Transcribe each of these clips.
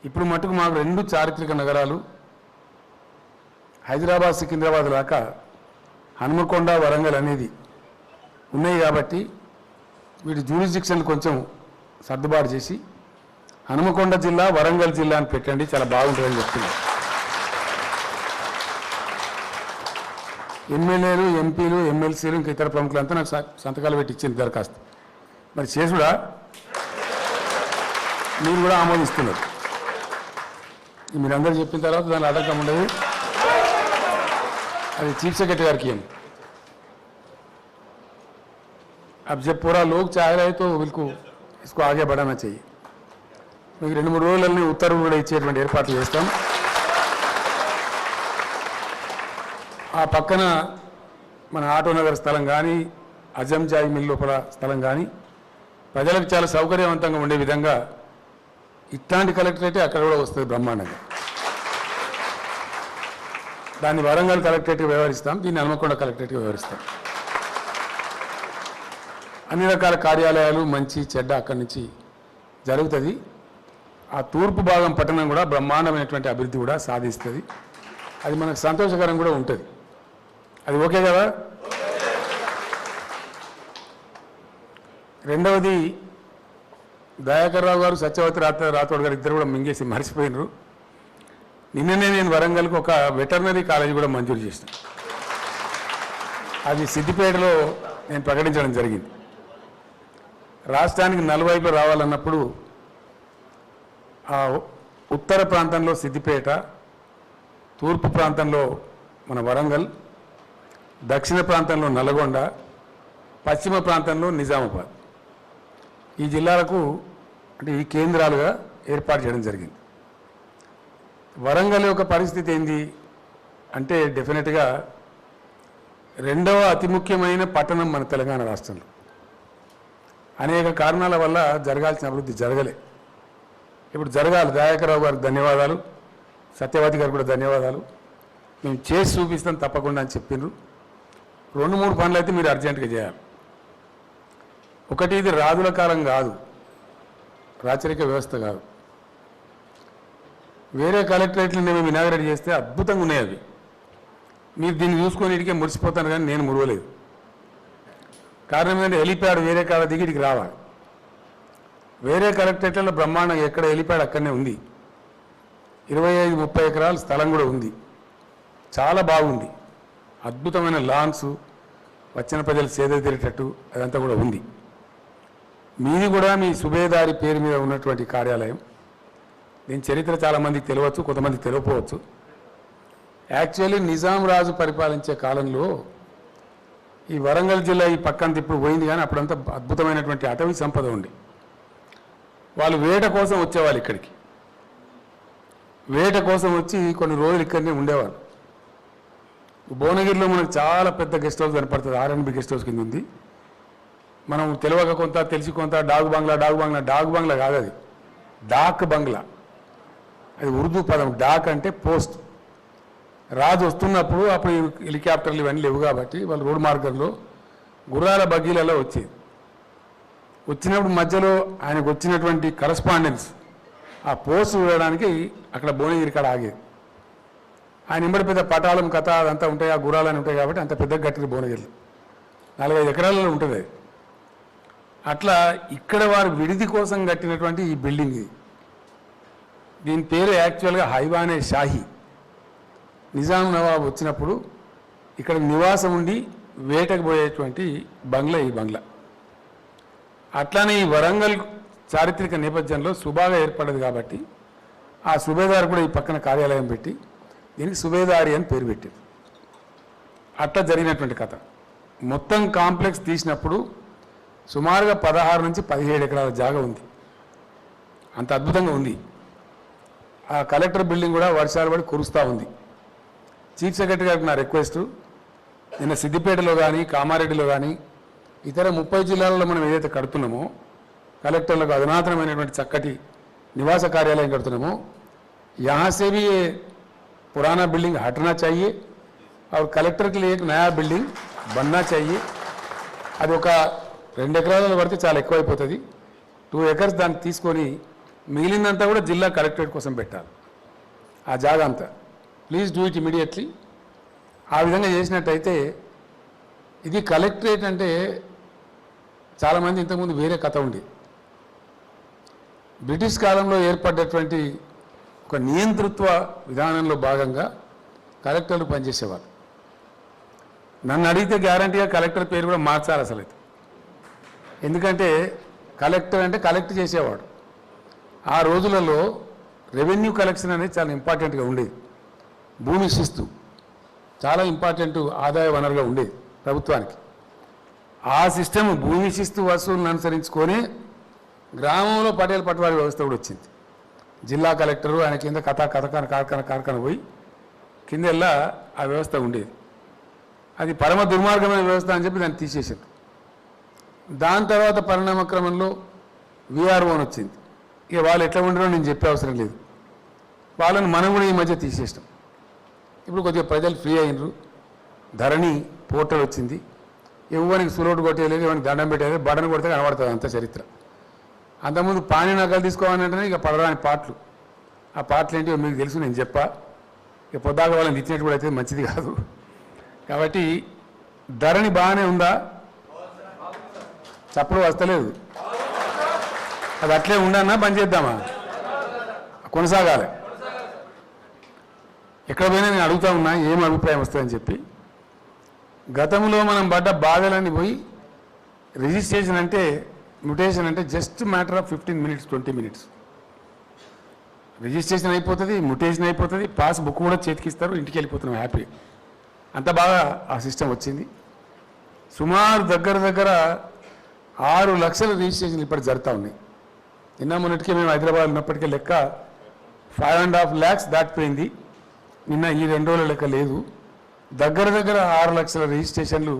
ఇప్పుడు మటుకు మాకు రెండు చారిత్రక నగరాలు హైదరాబాద్ సికింద్రాబాద్ లాగా హనుమకొండ వరంగల్ అనేది ఉన్నాయి కాబట్టి వీటి జ్యూరిస్డిక్షన్ కొంచెం సర్దుబాటు చేసి హనుమకొండ జిల్లా వరంగల్ జిల్లా అని పెట్టండి, చాలా బాగుంటుందని చెప్తున్నారు. ఎమ్మెల్యేలు ఎంపీలు ఎమ్మెల్సీలు ఇంకా ఇతర ప్రముఖులంతా నాకు సంతకాలు పెట్టి ఇచ్చింది దరఖాస్తు. మరి చేసుడా మీరు కూడా ఆమోదిస్తున్నారు. మీరందరూ చెప్పిన తర్వాత దాని ఆటంకం ఉండదు. అది चीफ सेक्रेटरी గారికి ఇవ్వండి. अब जब पूरा लोग चाह रहे तो बिल्कुल इसको आगे बढ़ाना चाहिए. మీకు 2-3 రోజులన్నీ ఉత్తర్వులు కూడా ఇచ్చేటువంటి ఏర్పాట్లు చేస్తాం. ఆ పక్కన మన ఆటోనగర్ స్థలం కానీ అజంజాయి మిల్ లోపల స్థలం కానీ ప్రజలకు చాలా సౌకర్యవంతంగా ఉండే విధంగా ఇట్లాంటి కలెక్టరేటే అక్కడ కూడా వస్తుంది బ్రహ్మాండంగా. దాన్ని వరంగల్ కలెక్టరేట్గా వ్యవహరిస్తాం, దీన్ని హనుమకొండ కలెక్టరేట్గా వ్యవహరిస్తాం. అన్ని రకాల కార్యాలయాలు మంచి చెడ్డ అక్కడి నుంచి జరుగుతుంది. ఆ తూర్పు భాగం పట్టణం కూడా బ్రహ్మాండమైనటువంటి అభివృద్ధి కూడా సాధిస్తుంది. అది మనకు సంతోషకరం కూడా ఉంటుంది. అది ఓకే కదా. రెండవది దయాకర్ రావు గారు సత్యవతి రాథోడ్ గారు ఇద్దరు కూడా మింగేసి మర్చిపోయినారు. నిన్ననే నేను వరంగల్కి ఒక వెటర్నరీ కాలేజీ కూడా మంజూరు చేసిన. అది సిద్దిపేటలో నేను ప్రకటించడం జరిగింది. రాష్ట్రానికి నలువైపు రావాలన్నప్పుడు ఆ ఉత్తర ప్రాంతంలో సిద్దిపేట, తూర్పు ప్రాంతంలో మన వరంగల్, దక్షిణ ప్రాంతంలో నల్గొండ, పశ్చిమ ప్రాంతంలో నిజామాబాద్, ఈ జిల్లాలకు అంటే ఈ కేంద్రాలుగా ఏర్పాటు చేయడం జరిగింది. వరంగల్ యొక్క పరిస్థితి ఏంది అంటే డెఫినెట్గా రెండవ అతి ముఖ్యమైన పట్టణం మన తెలంగాణ రాష్ట్రంలో. అనేక కారణాల వల్ల జరగాల్సిన అభివృద్ధి జరగలే. ఇప్పుడు జరగాలి. దయాకర్ రావు గారికి ధన్యవాదాలు, సత్యవతి గారికి కూడా ధన్యవాదాలు. మేము చేసి చూపిస్తాం తప్పకుండా అని చెప్పిండ్రు. 2-3 పనులు అయితే మీరు అర్జెంటుగా చేయాలి. ఒకటి, ఇది రాజుల కాలం కాదు, రాచరిక వ్యవస్థ కాదు. వేరే కలెక్టరేట్లు మేము ఇనాగరేట్ చేస్తే అద్భుతంగా ఉన్నాయి అవి. మీరు దీన్ని చూసుకొని ఇటుకే మురిసిపోతాను, కానీ నేను మురవలేదు. కారణం ఏంటంటే హెలిప్యాడ్ వేరే కాడ దిగి ఇటుకి రావాలి. వేరే కలెక్టరేట్లలో బ్రహ్మాండంగా ఎక్కడ హెలిప్యాడ్ అక్కడనే ఉంది. 25-30 ఎకరాల స్థలం కూడా ఉంది, చాలా బాగుంది. అద్భుతమైన లాన్స్, వచ్చిన ప్రజలు సేద తీరేటట్టు అదంతా కూడా ఉంది. మీది కూడా మీ సుబేదారి పేరు మీద ఉన్నటువంటి కార్యాలయం. దీని చరిత్ర చాలామందికి తెలియవచ్చు, కొంతమందికి తెలియకపోవచ్చు. యాక్చువల్లీ నిజాం రాజు పరిపాలించే కాలంలో ఈ వరంగల్ జిల్లా ఈ పక్కంత ఇప్పుడు పోయింది, కానీ అప్పుడంతా అద్భుతమైనటువంటి అటవీ సంపద ఉంది. వాళ్ళు వేట కోసం వచ్చేవాళ్ళు ఇక్కడికి. వేట కోసం వచ్చి కొన్ని రోజులు ఇక్కడనే ఉండేవాళ్ళు. భువనగిరిలో మనకు చాలా పెద్ద గెస్ట్ హౌస్ కనపడుతుంది, ఆర్ఎన్బి గెస్ట్ హౌస్ కింద ఉంది. మనం తెలియక కొంత తెలిసి కొంత డాగ్ బంగ్లా కాదు, అది డాక్ బంగ్లా. అది ఉర్దూ పదం. డాక్ అంటే పోస్ట్. రాజు వస్తున్నప్పుడు అప్పుడు హెలికాప్టర్లు ఇవన్నీ లేవు కాబట్టి వాళ్ళు రోడ్డు మార్గంలో గుర్రాల బగ్గీలలో వచ్చేది. వచ్చినప్పుడు మధ్యలో ఆయనకు వచ్చినటువంటి కరస్పాండెన్స్ ఆ పోస్ట్ చూడడానికి అక్కడ భువనగిరి కాడ ఆగేది. ఆయన ఇంబడి పెద్ద పటాలం కథ అదంతా ఉంటాయి, ఆ గుర్రాలని ఉంటాయి కాబట్టి అంత పెద్ద గట్టిది భువనగిరిలో 45 ఎకరాలలో ఉంటుంది అది. అట్లా ఇక్కడ వారు విడిది కోసం కట్టినటువంటి ఈ బిల్డింగ్ ఇది. దీని పేరు యాక్చువల్గా హైవానే షాహీ. నిజాం నవాబ్ వచ్చినప్పుడు ఇక్కడ నివాసం ఉండి వేటకు పోయేటువంటి బంగ్లా ఈ బంగ్లా. అట్లానే ఈ వరంగల్ చారిత్రక నేపథ్యంలో సుబాగా ఏర్పడదు కాబట్టి ఆ సుబేదారు కూడా ఈ పక్కన కార్యాలయం పెట్టి దీనికి సుబేదారి అని పేరు పెట్టారు. అట్లా జరిగినటువంటి కథ. మొత్తం కాంప్లెక్స్ తీసినప్పుడు సుమారుగా 16 నుంచి 17 ఎకరాల జాగా ఉంది. అంత అద్భుతంగా ఉంది. ఆ కలెక్టర్ బిల్డింగ్ కూడా వర్షాలు పడి కురుస్తూ ఉంది. చీఫ్ సెక్రటరీ గారికి నా రిక్వెస్ట్, నిన్న సిద్దిపేటలో కానీ కామారెడ్డిలో కానీ ఇతర 30 జిల్లాలలో మనం ఏదైతే కడుతున్నామో కలెక్టర్లకు అధునాతనమైనటువంటి చక్కటి నివాస కార్యాలయం కడుతున్నామో, यहाँ से भी ये पुराना बिल्डिंग हटना चाहिए और कलेक्टर के लिए एक नया बिल्डिंग बनना चाहिए. అది ఒక 2 ఎకరాలలో పడితే చాలా ఎక్కువైపోతుంది. 2 ఎకర్స్ దాన్ని తీసుకొని మిగిలిందంతా కూడా జిల్లా కలెక్టరేట్ కోసం పెట్టాలి ఆ జాగా అంతా. Please do it immediately. ఆ విధంగా చేసినట్టయితే ఇది కలెక్టరేట్ అంటే చాలామంది ఇంతకుముందు వేరే కథ ఉంది. బ్రిటిష్ కాలంలో ఏర్పడ్డటువంటి ఒక నియంతృత్వ విధానంలో భాగంగా కలెక్టర్లు పనిచేసేవారు. నన్ను అడిగితే గ్యారంటీగా కలెక్టర్ పేరు కూడా మార్చాలి అసలు. ఎందుకంటే కలెక్టర్ అంటే కలెక్ట్ చేసేవాడు. ఆ రోజులలో రెవెన్యూ కలెక్షన్ అనేది చాలా ఇంపార్టెంట్గా ఉండేది. భూమి శిస్తు చాలా ఇంపార్టెంట్ ఆదాయ వనరుగా ఉండేది ప్రభుత్వానికి. ఆ సిస్టమ్ భూమి శిస్తు వసూలను అనుసరించుకొని గ్రామంలో పటేల్ పట్వారీ వ్యవస్థ కూడా వచ్చింది. జిల్లా కలెక్టరు ఆయన కింద కార్ఖాన పోయి కింద వెళ్ళా ఆ వ్యవస్థ ఉండేది. అది పరమ దుర్మార్గమైన వ్యవస్థ అని చెప్పి దాన్ని తీసేసారు. దాని తర్వాత పరిణామ క్రమంలో విఆర్ఓ అని వచ్చింది. ఇక వాళ్ళు ఎట్లా ఉండరో నేను చెప్పే అవసరం లేదు. వాళ్ళని మనం కూడా ఈ మధ్య తీసేసాం. ఇప్పుడు కొద్దిగా ప్రజలు ఫ్రీ అయినరు. ధరణి పోర్టల్ వచ్చింది. ఎవరికి సులోటు కొట్టేయలేదు, ఎవరికి దండం పెట్టేది, బటన్ కొడితే కనబడుతుంది అంత చరిత్ర. అంతకుముందు పానీ నగలు తీసుకోవాలంటేనే ఇక పడరాని పాటలు. ఆ పాటలు ఏంటి మీకు తెలుసు, నేను చెప్పా. ఇక పొద్దాక వాళ్ళని తెచ్చినట్టు కూడా అయితే మంచిది కాదు. కాబట్టి ధరణి బాగానే ఉందా? చప్పుడు వస్తలేదు. అది అట్లే ఉండన్నా బంద్ చేద్దామా? కొనసాగాలి. ఎక్కడ పోయినా నేను అడుగుతా ఉన్నా ఏం అభిప్రాయం వస్తుందని చెప్పి. గతంలో మనం పడ్డ బాధలన్నీ పోయి రిజిస్ట్రేషన్ అంటే మ్యుటేషన్ అంటే just matter of 15 minutes 20 minutes registration అయిపోతుంది, మ్యుటేషన్ అయిపోతుంది, పాస్ బుక్ కూడా చేతికిస్తారు, ఇంటికి వెళ్ళిపోతున్నాం హ్యాపీ. అంత బాగా ఆ సిస్టమ్ వచ్చింది. సుమారు దగ్గర 6 లక్షల రిజిస్ట్రేషన్లు ఇప్పటికి జరుగుతూ ఉన్నాయి. నిన్న మొన్నటికే మేము హైదరాబాద్ ఉన్నప్పటికీ లెక్క 5.5 lakhs దాటిపోయింది. నిన్న ఈ 2 రోజుల లెక్క లేదు. దగ్గర 6 లక్షల రిజిస్ట్రేషన్లు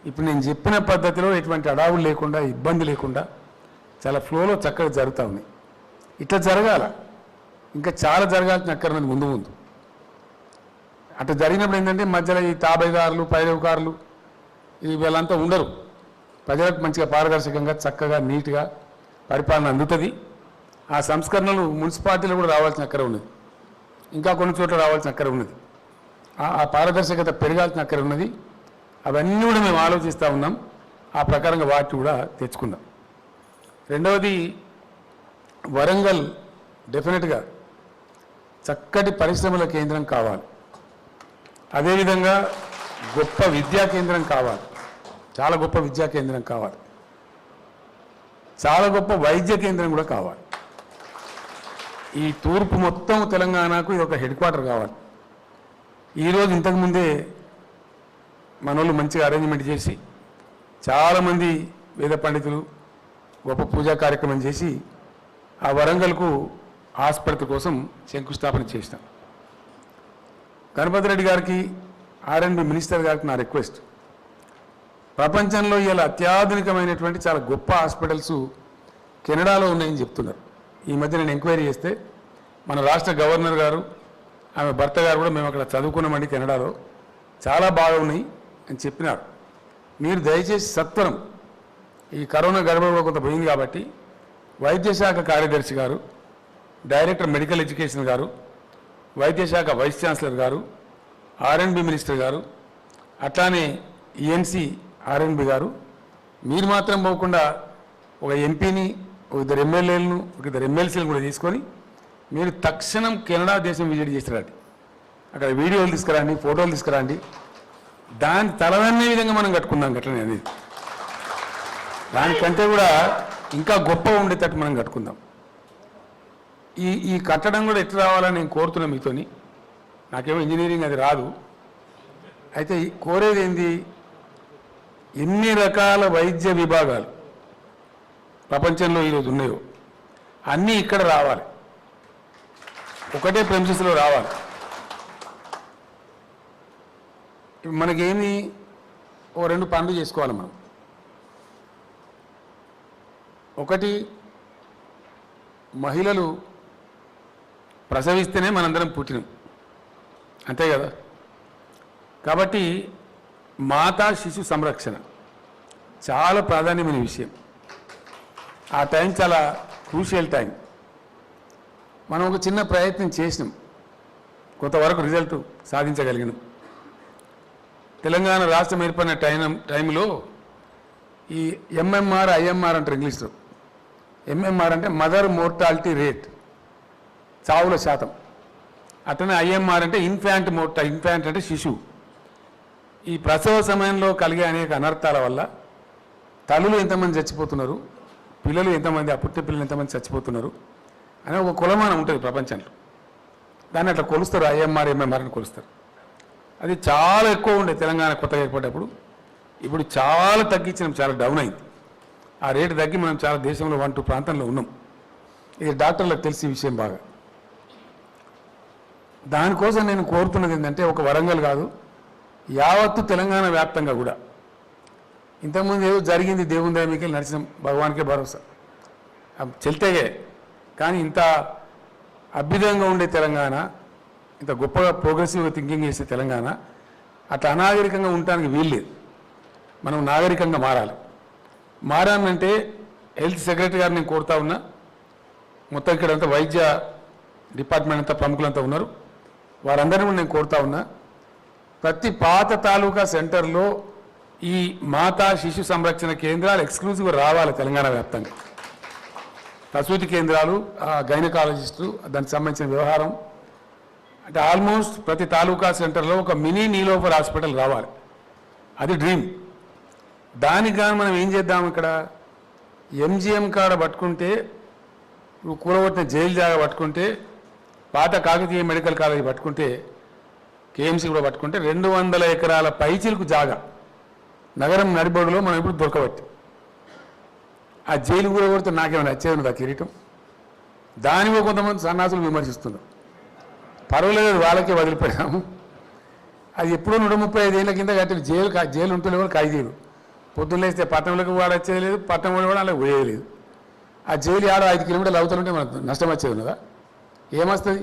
ఇప్పుడు నేను చెప్పిన పద్ధతిలో ఎటువంటి అడావులు లేకుండా, ఇబ్బంది లేకుండా చాలా ఫ్లోలో చక్కగా జరుగుతూ ఉన్నాయి. ఇట్లా జరగాల, ఇంకా చాలా జరగాల్సిన అక్కర్నది ముందు. అట్లా జరిగినప్పుడు ఏంటంటే మధ్యలో ఈ తాబేదారులు, పైరవకారులు వీళ్ళంతా ఉండరు. ప్రజలకు మంచిగా పారదర్శకంగా చక్కగా నీట్గా పరిపాలన అందుతుంది. ఆ సంస్కరణలు మున్సిపాలిటీలో కూడా రావాల్సిన అక్కర ఉన్నది, ఇంకా కొన్ని చోట్ల రావాల్సిన అక్కర ఉన్నది. ఆ పారదర్శకత పెరగాల్సిన అక్కర ఉన్నది. అవన్నీ కూడా మేము ఆలోచిస్తూ ఉన్నాం. ఆ ప్రకారంగా వాటిని కూడా తెచ్చుకుందాం. రెండవది, వరంగల్ డెఫినెట్గా చక్కటి పరిశ్రమల కేంద్రం కావాలి. అదేవిధంగా గొప్ప విద్యా కేంద్రం కావాలి, చాలా గొప్ప విద్యా కేంద్రం కావాలి, చాలా గొప్ప వైద్య కేంద్రం కూడా కావాలి. ఈ తూర్పు మొత్తం తెలంగాణకు ఇది ఒక హెడ్ క్వార్టర్ కావాలి. ఈరోజు ఇంతకుముందే మనోళ్ళు మంచిగా అరేంజ్మెంట్ చేసి చాలామంది వేద పండితులు గొప్ప పూజా కార్యక్రమం చేసి ఆ వరంగల్కు ఆసుపత్రి కోసం శంకుస్థాపన చేసినాం. గణపతి రెడ్డి గారికి, ఆర్ఎండ్బి మినిస్టర్ గారికి నా రిక్వెస్ట్, ప్రపంచంలో ఇలా అత్యాధునికమైనటువంటి చాలా గొప్ప హాస్పిటల్స్ కెనడాలో ఉన్నాయని చెప్తున్నారు. ఈ మధ్య నేను ఎంక్వైరీ చేస్తే మన రాష్ట్ర గవర్నర్ గారు, ఆమె భర్త గారు కూడా మేము అక్కడ చదువుకున్నామండి కెనడాలో, చాలా బాగున్నాయి అని చెప్పినారు. మీరు దయచేసి సత్వరం, ఈ కరోనా గడబడిలో కొంత పోయింది కాబట్టి వైద్యశాఖ కార్యదర్శి గారు, డైరెక్టర్ మెడికల్ ఎడ్యుకేషన్ గారు, వైద్యశాఖ వైస్ ఛాన్సలర్ గారు, ఆర్ఎండ్బి మినిస్టర్ గారు, అట్లానే ఈఎన్సి ఆర్ఎండ్బి గారు, మీరు మాత్రం పోకుండా ఒక ఎంపీని, ఒక 2 ఎమ్మెల్యేలను, ఒక 2 ఎమ్మెల్సీలను కూడా తీసుకొని మీరు తక్షణం కెనడా దేశం విజిట్ చేస్తారండి. అక్కడ వీడియోలు తీసుకురండి, ఫోటోలు తీసుకురండి. దాని తలదన్నే విధంగా మనం కట్టుకుందాం అట్లనే అనేది. దానికంటే కూడా ఇంకా గొప్ప ఉండేటట్టు మనం కట్టుకుందాం. ఈ కట్టడం కూడా ఎట్లా రావాలని నేను కోరుతున్నా మీతోని. నాకేమో ఇంజనీరింగ్ అది రాదు. అయితే కోరేది ఏంది, ఎన్ని రకాల వైద్య విభాగాలు ప్రపంచంలో ఈరోజు ఉన్నాయో అన్నీ ఇక్కడ రావాలి, ఒకటే ప్రెమిసెస్లో రావాలి. మనకేమి ఓ 2 పనులు చేసుకోవాలి మనం. ఒకటి, మహిళలు ప్రసవిస్తేనే మనందరం పుట్టినాం, అంతే కదా. కాబట్టి మాతా శిశు సంరక్షణ చాలా ప్రాధాన్యమైన విషయం. ఆ టైం చాలా క్రూషియల్ టైం. మనం ఒక చిన్న ప్రయత్నం చేసినాం, కొంతవరకు రిజల్ట్ సాధించగలిగినాం. తెలంగాణ రాష్ట్రం ఏర్పడిన టైంలో ఈ ఎంఎంఆర్ ఐఎంఆర్ అంటారు ఇంగ్లీష్లో. ఎంఎంఆర్ అంటే మదర్ మోర్టాలిటీ రేట్, చావుల శాతం. అట్లనే ఐఎంఆర్ అంటే ఇన్ఫాంట్ అంటే శిశువు. ఈ ప్రసవ సమయంలో కలిగే అనేక అనర్థాల వల్ల తల్లులు ఎంతమంది చచ్చిపోతున్నారు, పిల్లలు ఎంతమంది, ఆ పుట్టిన పిల్లలు ఎంతమంది చచ్చిపోతున్నారు అనే ఒక కొలమానం ఉంటుంది ప్రపంచంలో. దాన్ని అట్లా కొలుస్తారు, ఐఎంఆర్ ఎంఎంఆర్ అని కొలుస్తారు. అది చాలా ఎక్కువ ఉండే తెలంగాణ కొత్తగా ఏర్పడేటప్పుడు. ఇప్పుడు చాలా తగ్గించినాం, చాలా డౌన్ అయింది. ఆ రేటు తగ్గి మనం చాలా దేశంలో 1-2 ప్రాంతంలో ఉన్నాం. ఇది డాక్టర్లకు తెలిసే విషయం బాగా. దానికోసం నేను కోరుతున్నది ఏంటంటే ఒక వరంగల్ కాదు, యావత్తు తెలంగాణ వ్యాప్తంగా కూడా. ఇంతకుముందు ఏదో జరిగింది, దేవుని దయ మీకు నడిచిన భగవానికే భరోసా చెల్తేగే. కానీ ఇంత అభ్యుదయంగా ఉండే తెలంగాణ, ఇంత గొప్పగా ప్రోగ్రెసివ్గా థింకింగ్ చేసే తెలంగాణ అట్లా అనాగరికంగా ఉండటానికి వీల్లేదు. మనం నాగరికంగా మారాలి. మారాలంటే హెల్త్ సెక్రటరీ గారు నేను కోరుతా ఉన్నా, మొత్తం ఇక్కడంతా వైద్య డిపార్ట్మెంట్ అంతా ప్రముఖులంతా ఉన్నారు, వారందరినీ నేను కోరుతా ఉన్నా, ప్రతి పాత తాలూకా సెంటర్లో ఈ మాతా శిశు సంరక్షణ కేంద్రాలు ఎక్స్క్లూజివ్గా రావాలి తెలంగాణ వ్యాప్తంగా. ప్రసూతి కేంద్రాలు, గైనకాలజిస్టు, దానికి సంబంధించిన వ్యవహారం అంటే ఆల్మోస్ట్ ప్రతి తాలూకా సెంటర్లో ఒక మినీ నీలోఫర్ హాస్పిటల్ రావాలి. అది డ్రీమ్. దానికి కానీ మనం ఏం చేద్దాం, ఇక్కడ ఎంజిఎం కాడ పట్టుకుంటే, కూలగొట్టిన జైలు జాగా పట్టుకుంటే, పాత కాకతీయ మెడికల్ కాలేజీ పట్టుకుంటే, కేఎంసీ కూడా పట్టుకుంటే 200 ఎకరాల పైచిలకు జాగా నగరం నడిబొడులో మనం ఇప్పుడు దొరకబట్టి. ఆ జైలు కూడా కొడితే నాకేమైనా వచ్చేది ఉన్నది ఆ కిరీటం. దానివో కొంతమంది సన్నాసులు విమర్శిస్తున్నారు. పర్వాలేదు, వాళ్ళకే వదిలిపెట్టాము. అది ఎప్పుడో 135 ఏళ్ళ కింద కట్టిన జైలు ఉంటుండే వాళ్ళు ఖైదీలు. పొద్దున్న లేస్తే పట్టణంలోకి వాడు వచ్చేది లేదు, పట్టణం కూడా అలా పోయేది లేదు. ఆ జైలు 5 కిలోమీటర్లు అవుతుంటే మనకు నష్టం వచ్చేది ఉన్నదా? ఏమొస్తుంది?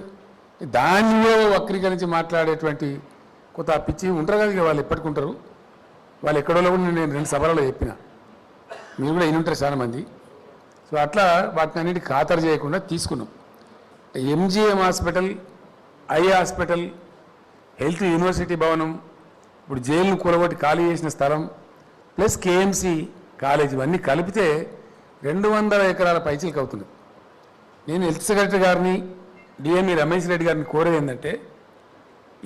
దానిలో వక్రీకరించి మాట్లాడేటువంటి కొంత పిచ్చి ఉంటారు కదా, వాళ్ళు ఎప్పటికుంటారు. వాళ్ళు ఎక్కడో కూడా నేను 2 సభలలో చెప్పిన, మీరు కూడా ఉంటారు చాలామంది. సో అట్లా వాటిని అన్నింటి ఖాతరు చేయకుండా తీసుకున్నాం. MGM hospital, eye hospital, health university భవనం, ఇప్పుడు జైలును కూలగొట్టి ఖాళీ చేసిన స్థలం, ప్లస్ కేఎంసీ కాలేజ్, ఇవన్నీ కలిపితే 200 ఎకరాల పైచిలకు అవుతుంది. నేను హెల్త్ సెక్రటరీ గారిని, డిఎంఈ రమేష్ రెడ్డి గారిని కోరేది ఏంటంటే,